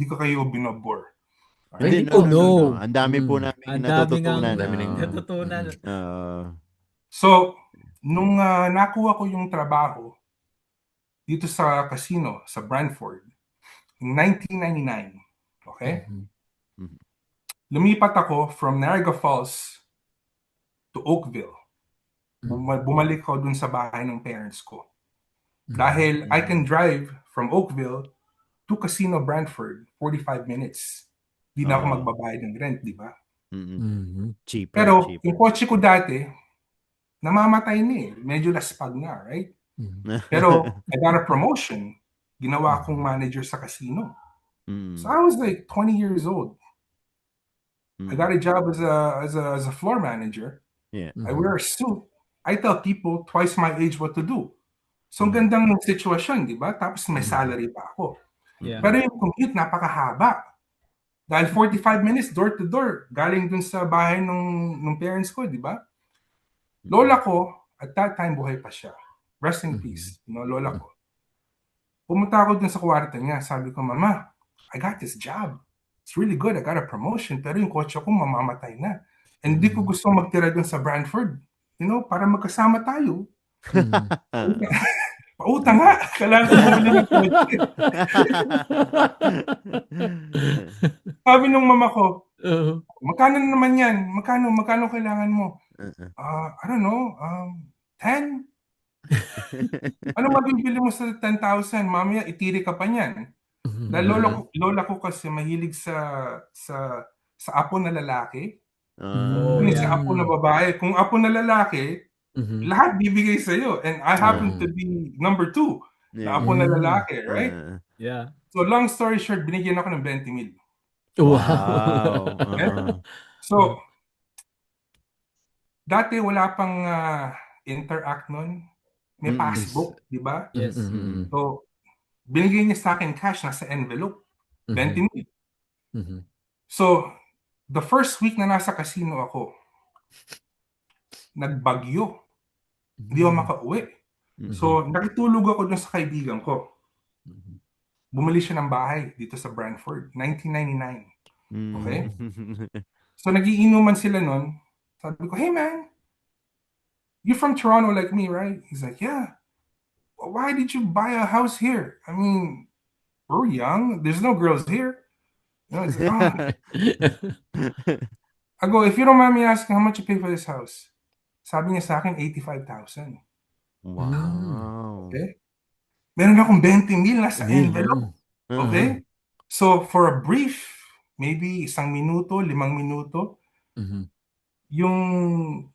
ko kayo binobore. Hindi, no. Ang dami po namin natututunan. So, nung nakuha ko yung trabaho dito sa casino, sa Brantford, in 1999, okay? Lumipat ako from Niagara Falls to Oakville. Bumalik ako dun sa bahay ng parents ko. Dahil I can drive from Oakville to Casino Brantford 45 minutes. Di na ako magbabayad ng rent, di ba? Cheaper. Pero yung kotse ko dati, namamatay na eh. Medyo laspag na, right? Pero I got a promotion. Ginawa akong manager sa casino. So I was like 20 years old. I got a job as a floor manager. Yeah. I wear a suit. I tell people twice my age what to do. So ang gandang sitwasyon, di ba? Tapos may salary pa ako. Yeah. Pero yung commute napakahaba. Dahil 45 minutes door to door, galing dun sa bahay ng parents ko, di ba? Lola ko, at that time buhay pa siya. Rest in peace, lola ko. Pumunta ako dun sa kwarto niya. Sabi ko, Mama, I got this job. It's really good. I got a promotion. Pero yung kotse ko mamamatay na. And di ko gusto magtira dun sa Brantford. Para magkasama tayo. Pautang nga. Kailangan ko bumili ng kotse. Sabi nung mama ko, magkano naman yan? Magkano kailangan mo? I don't know. 10? Ano mabibili mo sa 10,000? Mamaya itiri ka pa niyan. Dahil lola ko kasi mahilig sa apo na lalaki. Sa apo na babae. Kung apo na lalaki, lahat bibigay sa'yo. And I happen to be number 2 na apo na lalaki, right? Yeah. So long story short, binigyan ako ng 20,000. Wow. So, dati wala pang Interact nun. May passbook, di ba? Yes. So, binigay niya sa akin cash na sa envelope. 20,000. So, the first week na nasa casino ako, nagbagyo. Hindi ako makauwi. So, nakitulog ako dun sa kaibigan ko. bumili siya ng bahay dito sa Brantford, 1999. Okay? So nagiinuman sila nun. Sabi ko, hey man, you're from Toronto like me, right? He's like, yeah. Well, why did you buy a house here? I mean, we're young. There's no girls here. You know, it's like, oh. I go, if you don't mind me asking, how much you pay for this house? Sabi niya sa akin, 85,000. Wow. Okay? Meron akong 20,000 nasa envelope. Okay? So, for a brief, maybe 1 minuto, 5 minuto, yung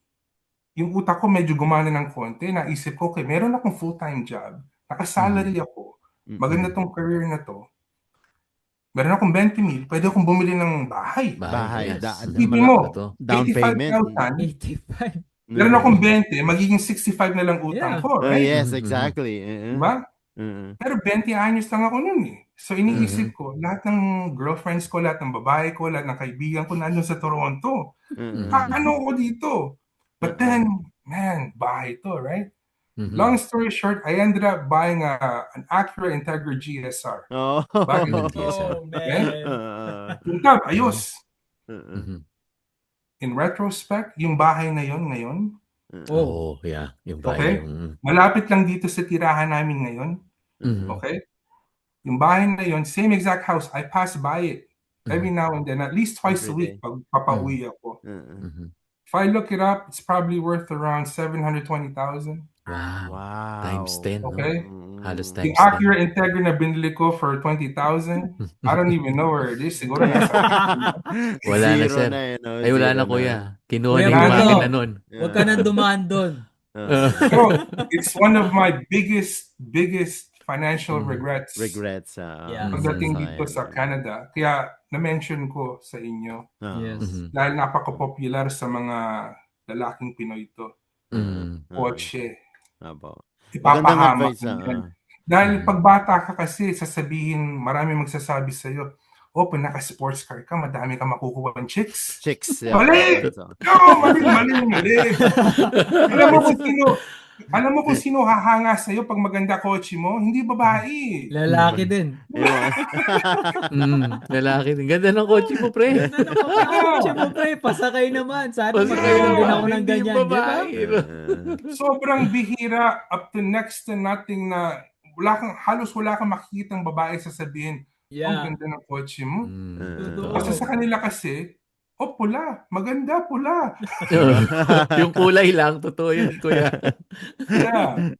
utak ko medyo gumana ng konti. Naisip ko, okay, meron akong full-time job. Nakasalary ako. Maganda tong career na to. Meron akong 20,000, pwede akong bumili ng bahay. Bahay. Yes. Isipin mo, Down payment. 85,000. 85. Meron akong 20, magiging 65 na lang utang Yeah. ko, right? Yes, exactly. Diba? Pero 20 anyos lang ako nun eh. So iniisip ko, lahat ng girlfriends ko, lahat ng babae ko, lahat ng kaibigan ko nandun sa Toronto. Ano ko dito? But then, man, bahay to, right? Long story short, I ended up buying an Acura Integra GSR. Oh. Back in the Oh, Okay? man. Punta, ayos. In retrospect, yung bahay na yon ngayon, Oh, yeah. Yung Okay. bahay. malapit lang dito sa tirahan namin ngayon. Okay? Yung bahay na yon, same exact house, I pass by it every now and then, at least twice a Every week pag papauwi ako. Mhm. If I look it up, it's probably worth around 720,000. Wow. Wow. Times 10. Okay? Halos Yung times 10. Acura Integra na binili ko for 20,000, I don't even know where it is. Siguro nasa Wala na, Zero sir. na yun. Ay, wala Zero na, kuya. Kinuha Kuya na yung Brando. makina nun. Huwag ka nang dumaan doon. So, it's one of my biggest financial regrets. Regrets. Yeah. Pagdating dito sa Canada. Kaya na-mention ko sa inyo Yes. dahil napaka-popular sa mga lalaking Pinoy ito. Kotse. Magandang Ipapahamak advice. mo yan. Dahil pagbata ka kasi, sasabihin, marami magsasabi sa'yo, oh, pag naka-sports car ka, madami ka makukuha ng chicks. Chicks. Mali! No, mali. Alam mo kung sino hahanga sa'yo pag maganda kotse mo? Hindi babae. Lalaki din. Lalaki din. Ganda ng kotse mo, pre. Kotse mo, pre. Pasakay naman. Sana Pasakay magkaroon din ako ng Hindi ganyan. Di ba? babae. Sobrang bihira, up to next to nothing na halos wala kang makikitang babae sasabihin, ang Yeah. ganda ng kotse mo. Totoo. Kasi sa kanila kasi, oh, pula. Maganda, pula. Yung kulay lang, totoo yun, kuya. Yeah.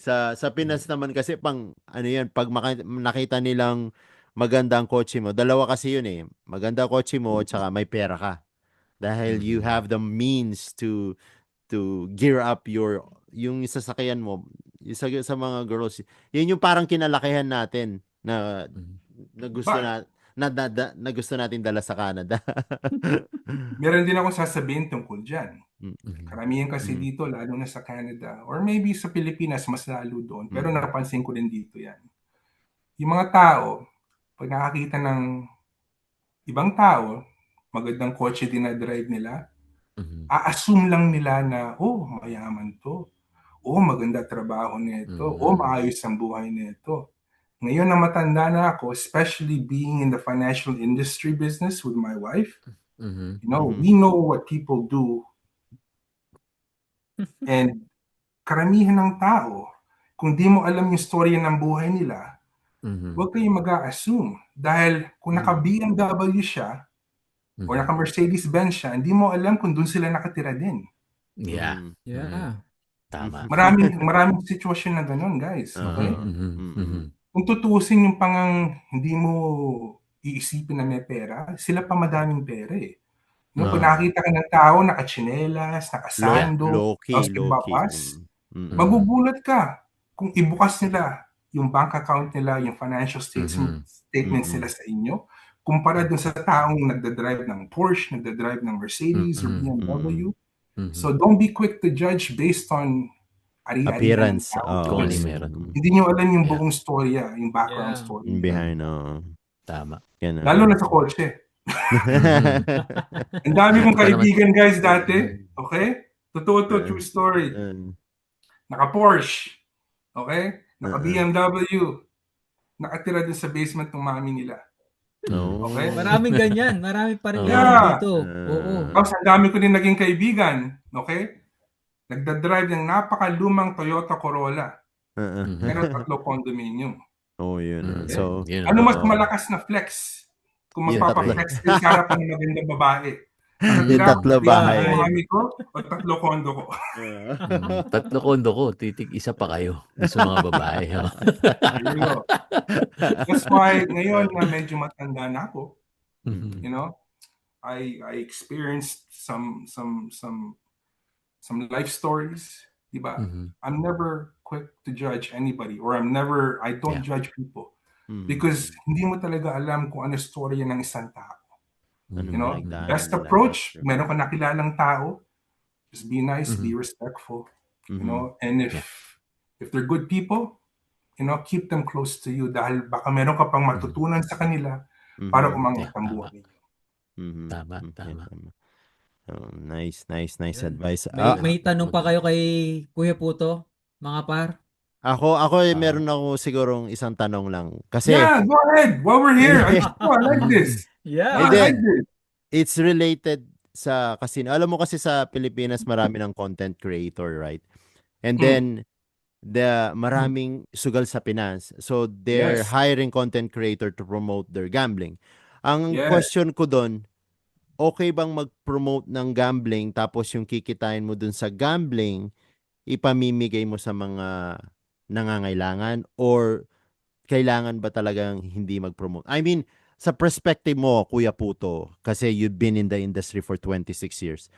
Sa Pinas naman kasi pang ano yan, pag nakita nilang maganda ang kotse mo, dalawa kasi yun eh. Maganda ang kotse mo at saka may pera ka. Dahil you have the means to gear up yung sasakyan mo. Sa mga girls, yun yung parang kinalakihan natin na gusto na gusto natin dala sa Canada. Meron din akong sasabihin tungkol dyan. Karamihan kasi dito, lalo na sa Canada, or maybe sa Pilipinas, mas lalo doon. Pero napansin ko din dito yan. Yung mga tao, pag nakakita ng ibang tao, magandang kotse din na drive nila, a-assume lang nila na, oh, mayaman to. Oh, maganda trabaho nito. Oh, maayos ang buhay nito. Ngayon na matanda na ako, especially being in the financial industry business with my wife, you know, we know what people do. And karamihan ng tao, kung di mo alam yung storya ng buhay nila, huwag kayong mag-a-assume. Dahil kung naka-BMW siya, o naka-Mercedes-Benz siya, hindi mo alam kung doon sila nakatira din. Yeah. Yeah. Tama. Maraming sitwasyon na ganun, guys. Okay? Kung tutuusin yung hindi mo iisipin na may pera, sila pa madaming pera eh. No, kung nakita ka ng tao, nakachinelas, nakasando, tapos lumabas, magugulat ka kung ibukas nila yung bank account nila, yung financial statements nila sa inyo, kumpara dun sa taong nagdadrive ng Porsche, nagdadrive ng Mercedes or BMW. So don't be quick to judge based on appearance. Kung ano yung meron. Hindi nyo alam yung buong storya, yung background story. Behind, Tama. Yan, lalo na sa kotse. Ang dami kong kaibigan, guys, dati. Okay? Totoo to, true story. Naka-Porsche. Okay? Naka-BMW. nakatira din sa basement ng mami nila. No. Okay? Maraming ganyan. Marami pa rin Yeah. ganyan dito. Oo. Tapos ang dami ko din naging kaibigan. Okay? Nagdadrive ng napakalumang Toyota Corolla. Pero 3 condominium. Oh, yun. Okay? So, Ano mas malakas na flex? Kung magpapaflex din sa harapan ng magandang babae. yung 3 bahay. Ang mami ko o 3 kondo ko. 3 kondo ko, titig isa pa kayo. Gusto mga babae. That's why ngayon na medyo matanda na ako, you know, I experienced some life stories, diba? I'm never quick to judge anybody, or I don't judge people because hindi mo talaga alam kung ano storya ng isang tao. You know, best approach, meron ka nakilalang tao, just be nice, be respectful, you know, and if they're good people, you know, keep them close to you dahil baka meron ka pang matutunan sa kanila para umangat ang buhay. Tama. Oh, nice advice. May tanong pa kayo kay Kuya Puto, mga par? Ako meron ako sigurong isang tanong lang. Kasi yeah, go ahead. While we're here, I like this. Yeah. I like this. It's related sa casino. Alam mo kasi sa Pilipinas marami ng content creator, right? And then maraming sugal sa Pinas. So they're hiring content creator to promote their gambling. Ang question ko doon, okay bang mag-promote ng gambling tapos yung kikitain mo dun sa gambling ipamimigay mo sa mga nangangailangan, or kailangan ba talagang hindi mag-promote? I mean, sa perspective mo, Kuya Puto, kasi you've been in the industry for 26 years,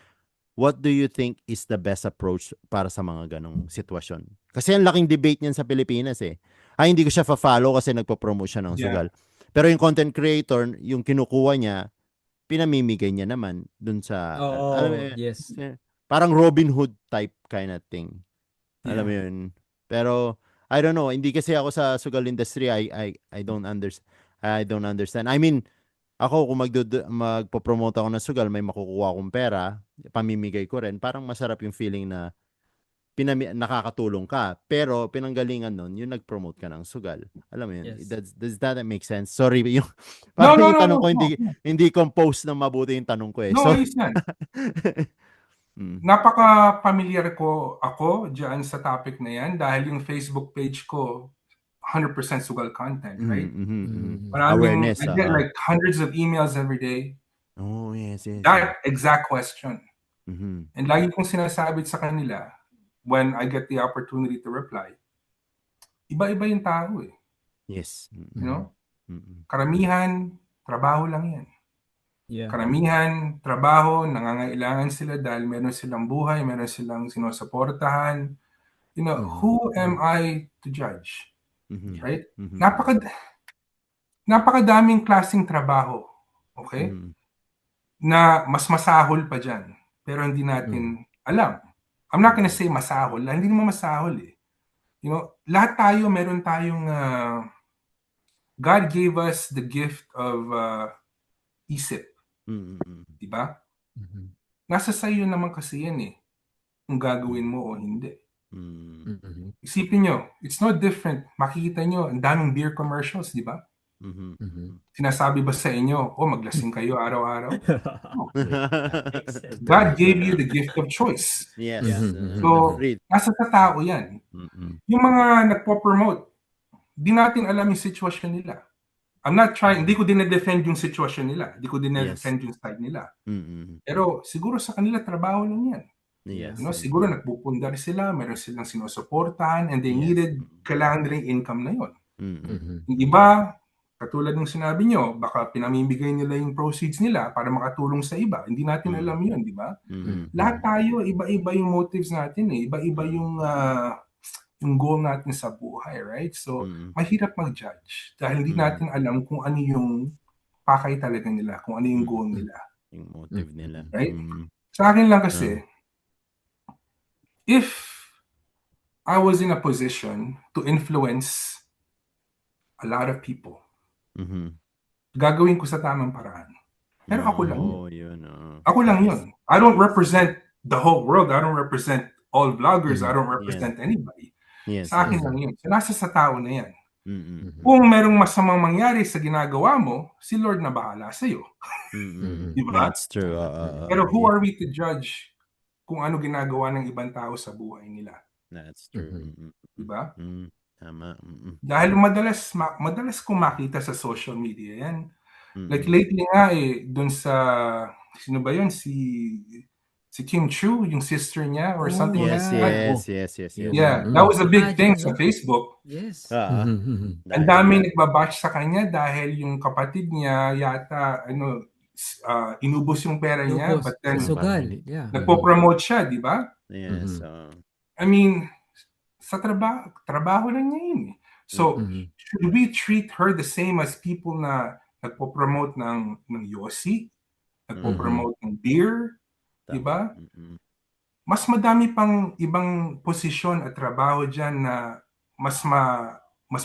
what do you think is the best approach para sa mga ganong sitwasyon? Kasi ang laking debate niyan sa Pilipinas eh. Hindi ko siya fa-follow kasi nagpo-promote siya ng sugal. Pero yung content creator, yung kinukuha niya, pinamimigay niya naman dun sa yes. Parang Robin Hood type kind of thing. Alam mo yun. Pero I don't know, hindi kasi ako sa sugal industry. I don't understand. I mean, ako kung magpo-promote ako ng sugal, may makukuha akong pera, pamimigay ko rin. Parang masarap yung feeling na nakakatulong ka. Pero pinanggalingan nun, yung nag-promote ka ng sugal. Alam mo yun? Yes. Does that make sense? Sorry, yung tanong ko hindi compose ng mabuti yung tanong ko eh. No, it's not. Napaka-familiar ko ako dyan sa topic na yan dahil yung Facebook page ko 100% sugal content, right? Awareness. I get like hundreds of emails every day. Oh, yes. That exact question. And lagi kong sinasabi sa kanila when I get the opportunity to reply, iba-iba yung tao eh. Yes. You know? Karamihan, trabaho lang yan. Yeah. Karamihan, trabaho, nangangailangan sila dahil meron silang buhay, meron silang sinusuportahan. You know, who am I to judge? Right? Napakadaming klaseng trabaho, okay? Na mas masahol pa dyan. Pero hindi natin alam. I'm not gonna say masahol. Hindi naman masahol eh. You know, lahat tayo, meron tayong God gave us the gift of isip. Diba? Nasa sayo naman kasi yan eh. Kung gagawin mo o hindi. Isipin nyo, it's no different. Makikita nyo, ang daming beer commercials, diba? Sinasabi ba sa inyo, maglasing kayo araw-araw? God gave you the gift of choice. Yes. So, nasa sa tao yan. Yung mga nagpo-promote, di natin alam yung sitwasyon nila. Hindi ko dinedefend yung sitwasyon nila. Hindi ko dinedefend yung side nila. Pero siguro sa kanila, trabaho lang yan. Yes. You know, siguro nagpupundar sila, meron silang sinusuportahan, and they kailangan nila yung income na yun. Yung iba, katulad ng sinabi nyo, baka pinamimigay nila yung proceeds nila para makatulong sa iba. Hindi natin alam yun, di ba? Lahat tayo, iba-iba yung motives natin eh. Iba-iba yung goal natin sa buhay, right? So, mahirap mag-judge dahil hindi natin alam kung ano yung pakay talaga nila, kung ano yung goal nila. Yung motive nila. Right? Sa akin lang kasi, if I was in a position to influence a lot of people, gagawin ko sa tamang paraan. Pero ako lang yun. Ako lang yun. I don't represent the whole world. I don't represent all vloggers. I don't represent anybody. Yes, sa akin lang yun. So, nasa sa tao na yan. Kung merong masamang mangyari sa ginagawa mo, si Lord na bahala sa'yo. Di ba? That's true. Pero who are we to judge kung ano ginagawa ng ibang tao sa buhay nila? That's true. Di ba? Tama. Dahil madalas kong makita sa social media yan. Like lately nga dun sa, sino ba yun? Si Kim Chu, yung sister niya or something like that. Yes. Yeah, that was a big thing sa Facebook. Yes. Ang dami nagbabash sa kanya dahil yung kapatid niya yata inubos yung pera niya, but then sugal. nagpo-promote siya, di ba? Yes. I mean, sa trabaho lang niya yun. So, should we treat her the same as people na nagpo-promote ng Yossi, nagpo-promote ng beer, di ba? Mas madami pang ibang posisyon at trabaho dyan na mas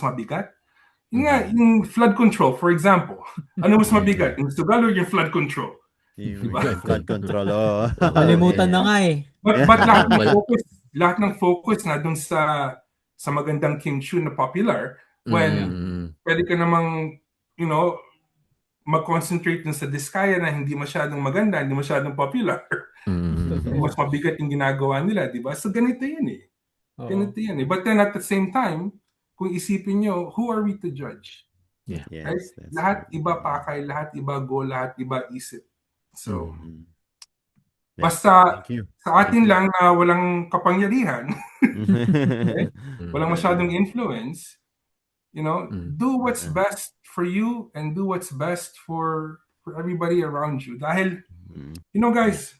mabigat. Yung flood control, for example. Ano mas mabigat? Yung sugal or yung flood control? Yung flood control. Kalimutan na nga eh. But lahat ng focus na dun sa magandang Kim Chu na popular, when pwede ka namang, mag-concentrate dun sa Diskaya na hindi masyadong maganda, hindi masyadong popular. Mas mabigat yung ginagawa nila, di ba? So ganito yan eh. But then at the same time, kung isipin nyo, who are we to judge? Yeah. Right? Lahat iba pakay, lahat iba goal, lahat iba isip. So, basta sa atin lang na walang kapangyarihan, okay? Walang masyadong influence, do what's best for you and do what's best for everybody around you. Dahil, guys,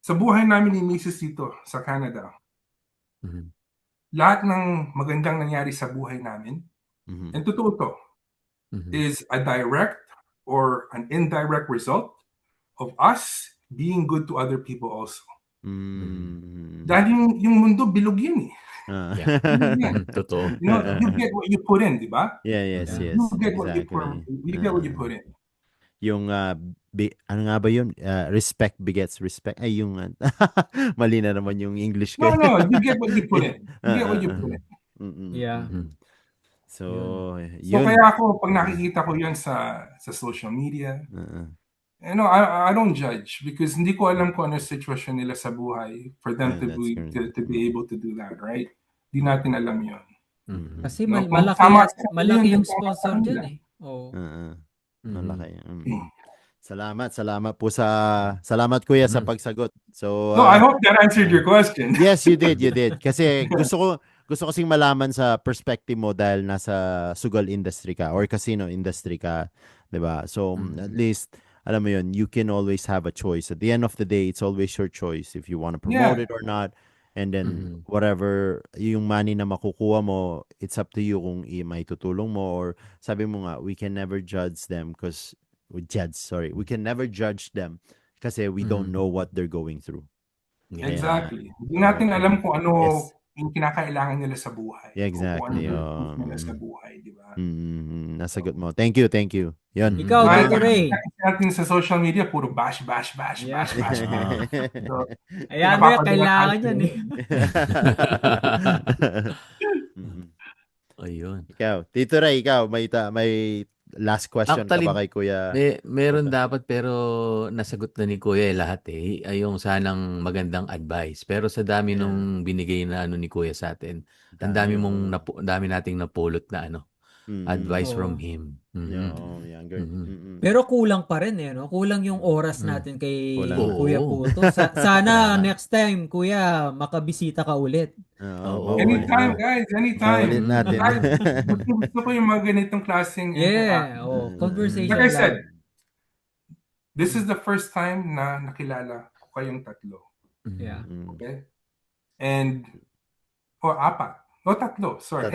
sa buhay namin ni Mrs. dito sa Canada, lahat ng magandang nangyari sa buhay namin, and totoo to, is a direct or an indirect result of us being good to other people also. Dahil yung mundo bilog yun eh. Totoo. You get what you put in, di ba? Yes. You get what you put in. Yung ano nga ba yun? Respect begets respect. Ay, yung mali na naman yung English ko. No, you get what you put in. You get what you put in. Yeah. So kaya ako, pag nakikita ko yun sa social media, I don't judge because hindi ko alam kung ano sitwasyon nila sa buhay for them to be able to do that, right? Di natin alam yun. Kasi malaki yung sponsor dyan eh. Malaki. Salamat po salamat kuya sa pagsagot. So I hope that answered your question. Yes, you did. Kasi gusto kasing malaman sa perspective mo dahil nasa sugal industry ka or casino industry ka, 'di ba? So at least alam mo yun, you can always have a choice. At the end of the day, it's always your choice if you want to promote it or not. And then whatever yung money na makukuha mo, it's up to you kung may tutulong mo or sabi mo nga, we can never judge them we can never judge them kasi we don't know what they're going through. Exactly. Hindi natin alam kung ano yung kinakailangan nila sa buhay. Exactly. Kung ano nila sa buhay, di ba? Nasagot mo. Thank you. Yun. Ikaw, Tito Ray. Natin sa social media, puro bash. So, ayan, kailangan yan eh. Ayun. Ikaw, Tito Ray, may last question Actually, ka ba kay Kuya? Meron dapat pero nasagot na ni Kuya lahat eh. Ay yung sanang magandang advice. Pero sa dami nung binigay na ni Kuya sa atin, ang dami nating napulot na advice from him. Pero kulang pa rin eh, no? Kulang yung oras natin kay Kuya Puto. Sana next time, Kuya, makabisita ka ulit. Anytime, guys. Anytime. Ulit natin. Gusto ko yung mga ganitong klaseng conversation. Like I said, this is the first time na nakilala ko kayong tatlo. Yeah. Okay? And, apat. Tatlo. Sorry.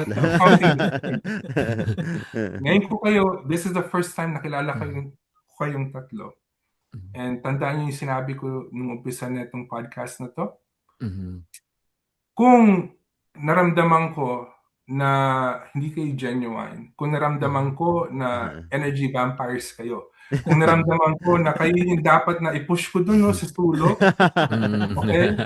Ngayon ko kayo, this is the first time nakilala kayong tatlo. And tandaan niyo yung sinabi ko nung umpisa na itong podcast na to. Kung naramdaman ko na hindi kayo genuine, kung naramdaman ko na energy vampires kayo, Kung naramdaman ko na kayo yung dapat na i-push ko dun, no, sa sulok, okay?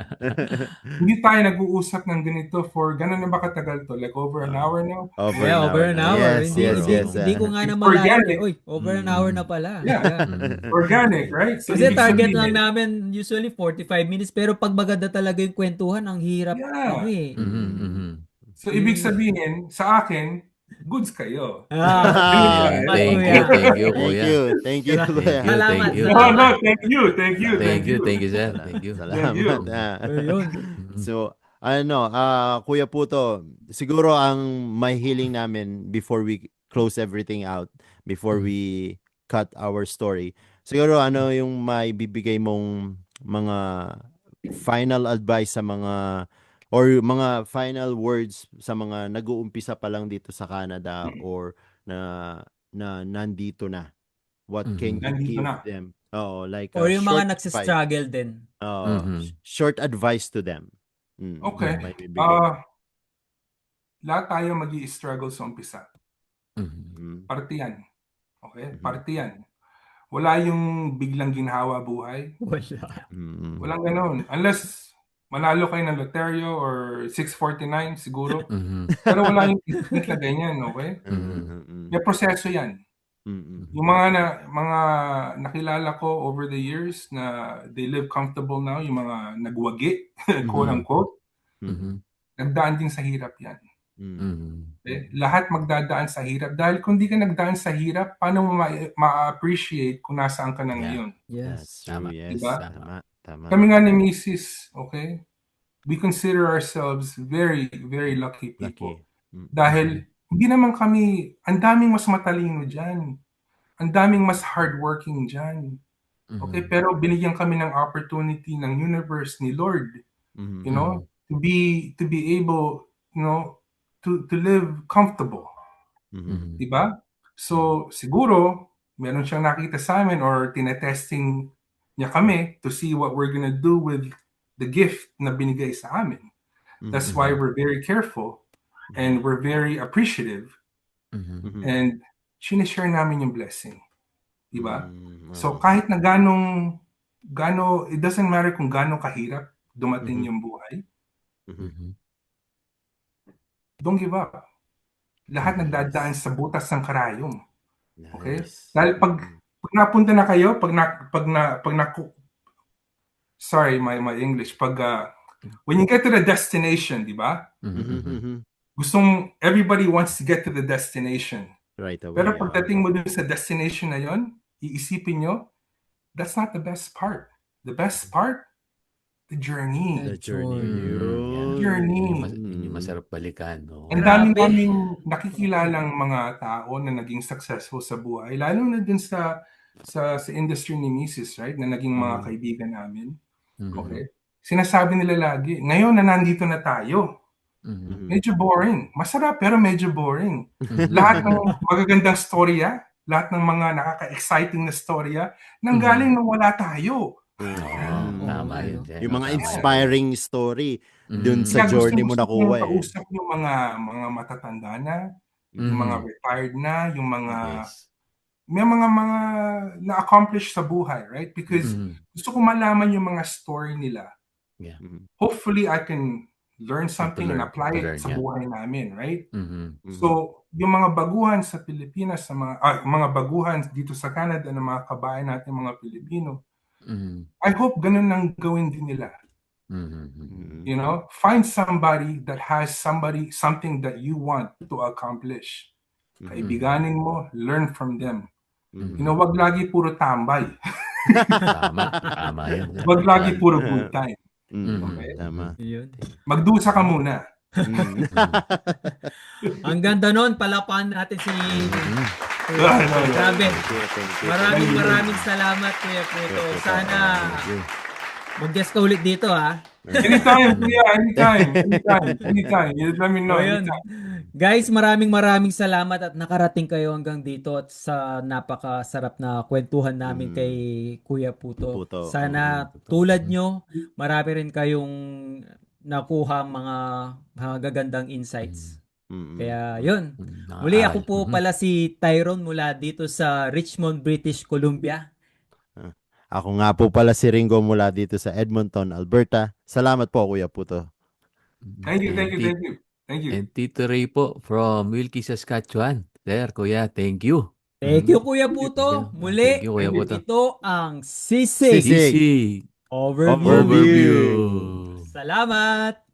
Hindi tayo nag-uusap ng ganito for gano'n na ba katagal to? Like over an hour now? Over Yeah, an over hour an na. hour. Yes, Hindi, yes, hindi, yes. hindi ko nga It's namalayan eh. organic. Uy, over an hour na pala. Yeah. Yeah. Organic, right? So, Kasi ibig target sabihin, lang namin usually 45 minutes pero pag maganda talaga yung kwentuhan, ang hirap yeah. So, ibig sabihin, sa akin, goods kayo. Salamat, Thank kuya. you, thank you, Thank kuya. you. Thank you, Sala- kuya. Salamat, Thank you. No, salamat. thank you, thank you, Thank you, sir. Thank you. Salamat. Ayun. So, Kuya Puto, siguro ang may healing namin before we close everything out, before we cut our story, siguro yung may bibigay mong mga final advice sa mga or mga final words sa mga nag-uumpisa pa lang dito sa Canada or na nandito na. What can you Nandito give na. them? Oh, like Or a yung short mga advice. nagsistruggle din. Short advice to them. Okay. May bibigay. Lahat tayo mag-i-struggle sa umpisa. Mm. Parte yan. Okay? Parte yan. Wala yung biglang ginhawa buhay. Wala. Walang ganun. Unless manalo kayo ng Loterio or 649 siguro. Pero wala yung instant na ganyan, okay? May proseso yan. Yung mga nakilala ko over the years na they live comfortable now, yung mga nagwagi, quote unquote, nagdaan din sa hirap yan. Okay? Lahat magdadaan sa hirap. Dahil kung di ka nagdaan sa hirap, paano mo ma-appreciate kung nasaan ka na ngayon? Yes. Tama. Yes. Diba? Tama. Kami nga ni Mrs., okay? We consider ourselves very, very lucky people. Dahil hindi naman kami, ang daming mas matalino dyan. Ang daming mas hardworking dyan. Okay? Pero binigyan kami ng opportunity ng universe ni Lord, you know, to be able, you know, to live comfortable. Diba? So, siguro, meron siyang nakita sa amin or tinetesting niya kami to see what we're gonna do with the gift na binigay sa amin. That's why we're very careful and we're very appreciative and sinishare namin yung blessing. Diba? So, kahit na it doesn't matter kung gano'ng kahirap dumating yung buhay, don't give up. Lahat nagdadaan sa butas ng karayom. Okay? Dahil pag napunta na kayo, sorry, my English, when you get to the destination, di ba? Everybody wants to get to the destination. Right away. Pero pagdating mo dun sa destination na yon, iisipin nyo, that's not the best part. The best part, the journey. The journey. Yung masarap balikan. No? Ang daming nakikilalang mga tao na naging successful sa buhay, lalo na dun sa industry ni Mrs., right? Na naging mga kaibigan namin. Okay? Sinasabi nila lagi, ngayon na nandito na tayo, medyo boring. Masarap pero medyo boring. Lahat ng magagandang storya, lahat ng mga nakaka-exciting na storya, nanggaling nung wala tayo. Tama yun. Yung mga inspiring story dun sa journey mo nakuha. Kausap yung mga matatanda na, yung mga retired na, yung mga may mga na-accomplish sa buhay, right? Because gusto ko malaman yung mga story nila. Yeah. Hopefully, I can learn something and apply it sa buhay namin, right? So, yung mga baguhan sa Pilipinas, sa mga baguhan dito sa Canada ng mga kabayan natin, mga Pilipino, I hope ganun ang gawin din nila. You know, find somebody that has something that you want to accomplish. Kaibiganin mo, learn from them. You know, wag lagi puro tambay. Tama yun. Wag lagi puro good time. Okay. Tama. Magdusa ka muna. Ang ganda nun, palapan natin si grabe. Maraming salamat, Kuya Puto. Sana mag-guest ka ulit dito, ha? Anytime, kuya. Anytime. You let me know. Anytime. Guys, maraming salamat at nakarating kayo hanggang dito at sa napakasarap na kwentuhan namin kay Kuya Puto. Sana tulad nyo, marami rin kayong nakuha mga gagandang insights. Kaya yun. Muli ako po pala si Tyrone mula dito sa Richmond, British Columbia. Ako nga po pala si Ringo mula dito sa Edmonton, Alberta. Salamat po, Kuya Puto. Thank you. And Tito Ray po from Wilkie, Saskatchewan. Sir, Kuya, thank you. Thank you, Kuya Puto. Muli, Thank you, Kuya Puto. ito ang Sisig Sisig. Sisig Overview. Overview. Salamat!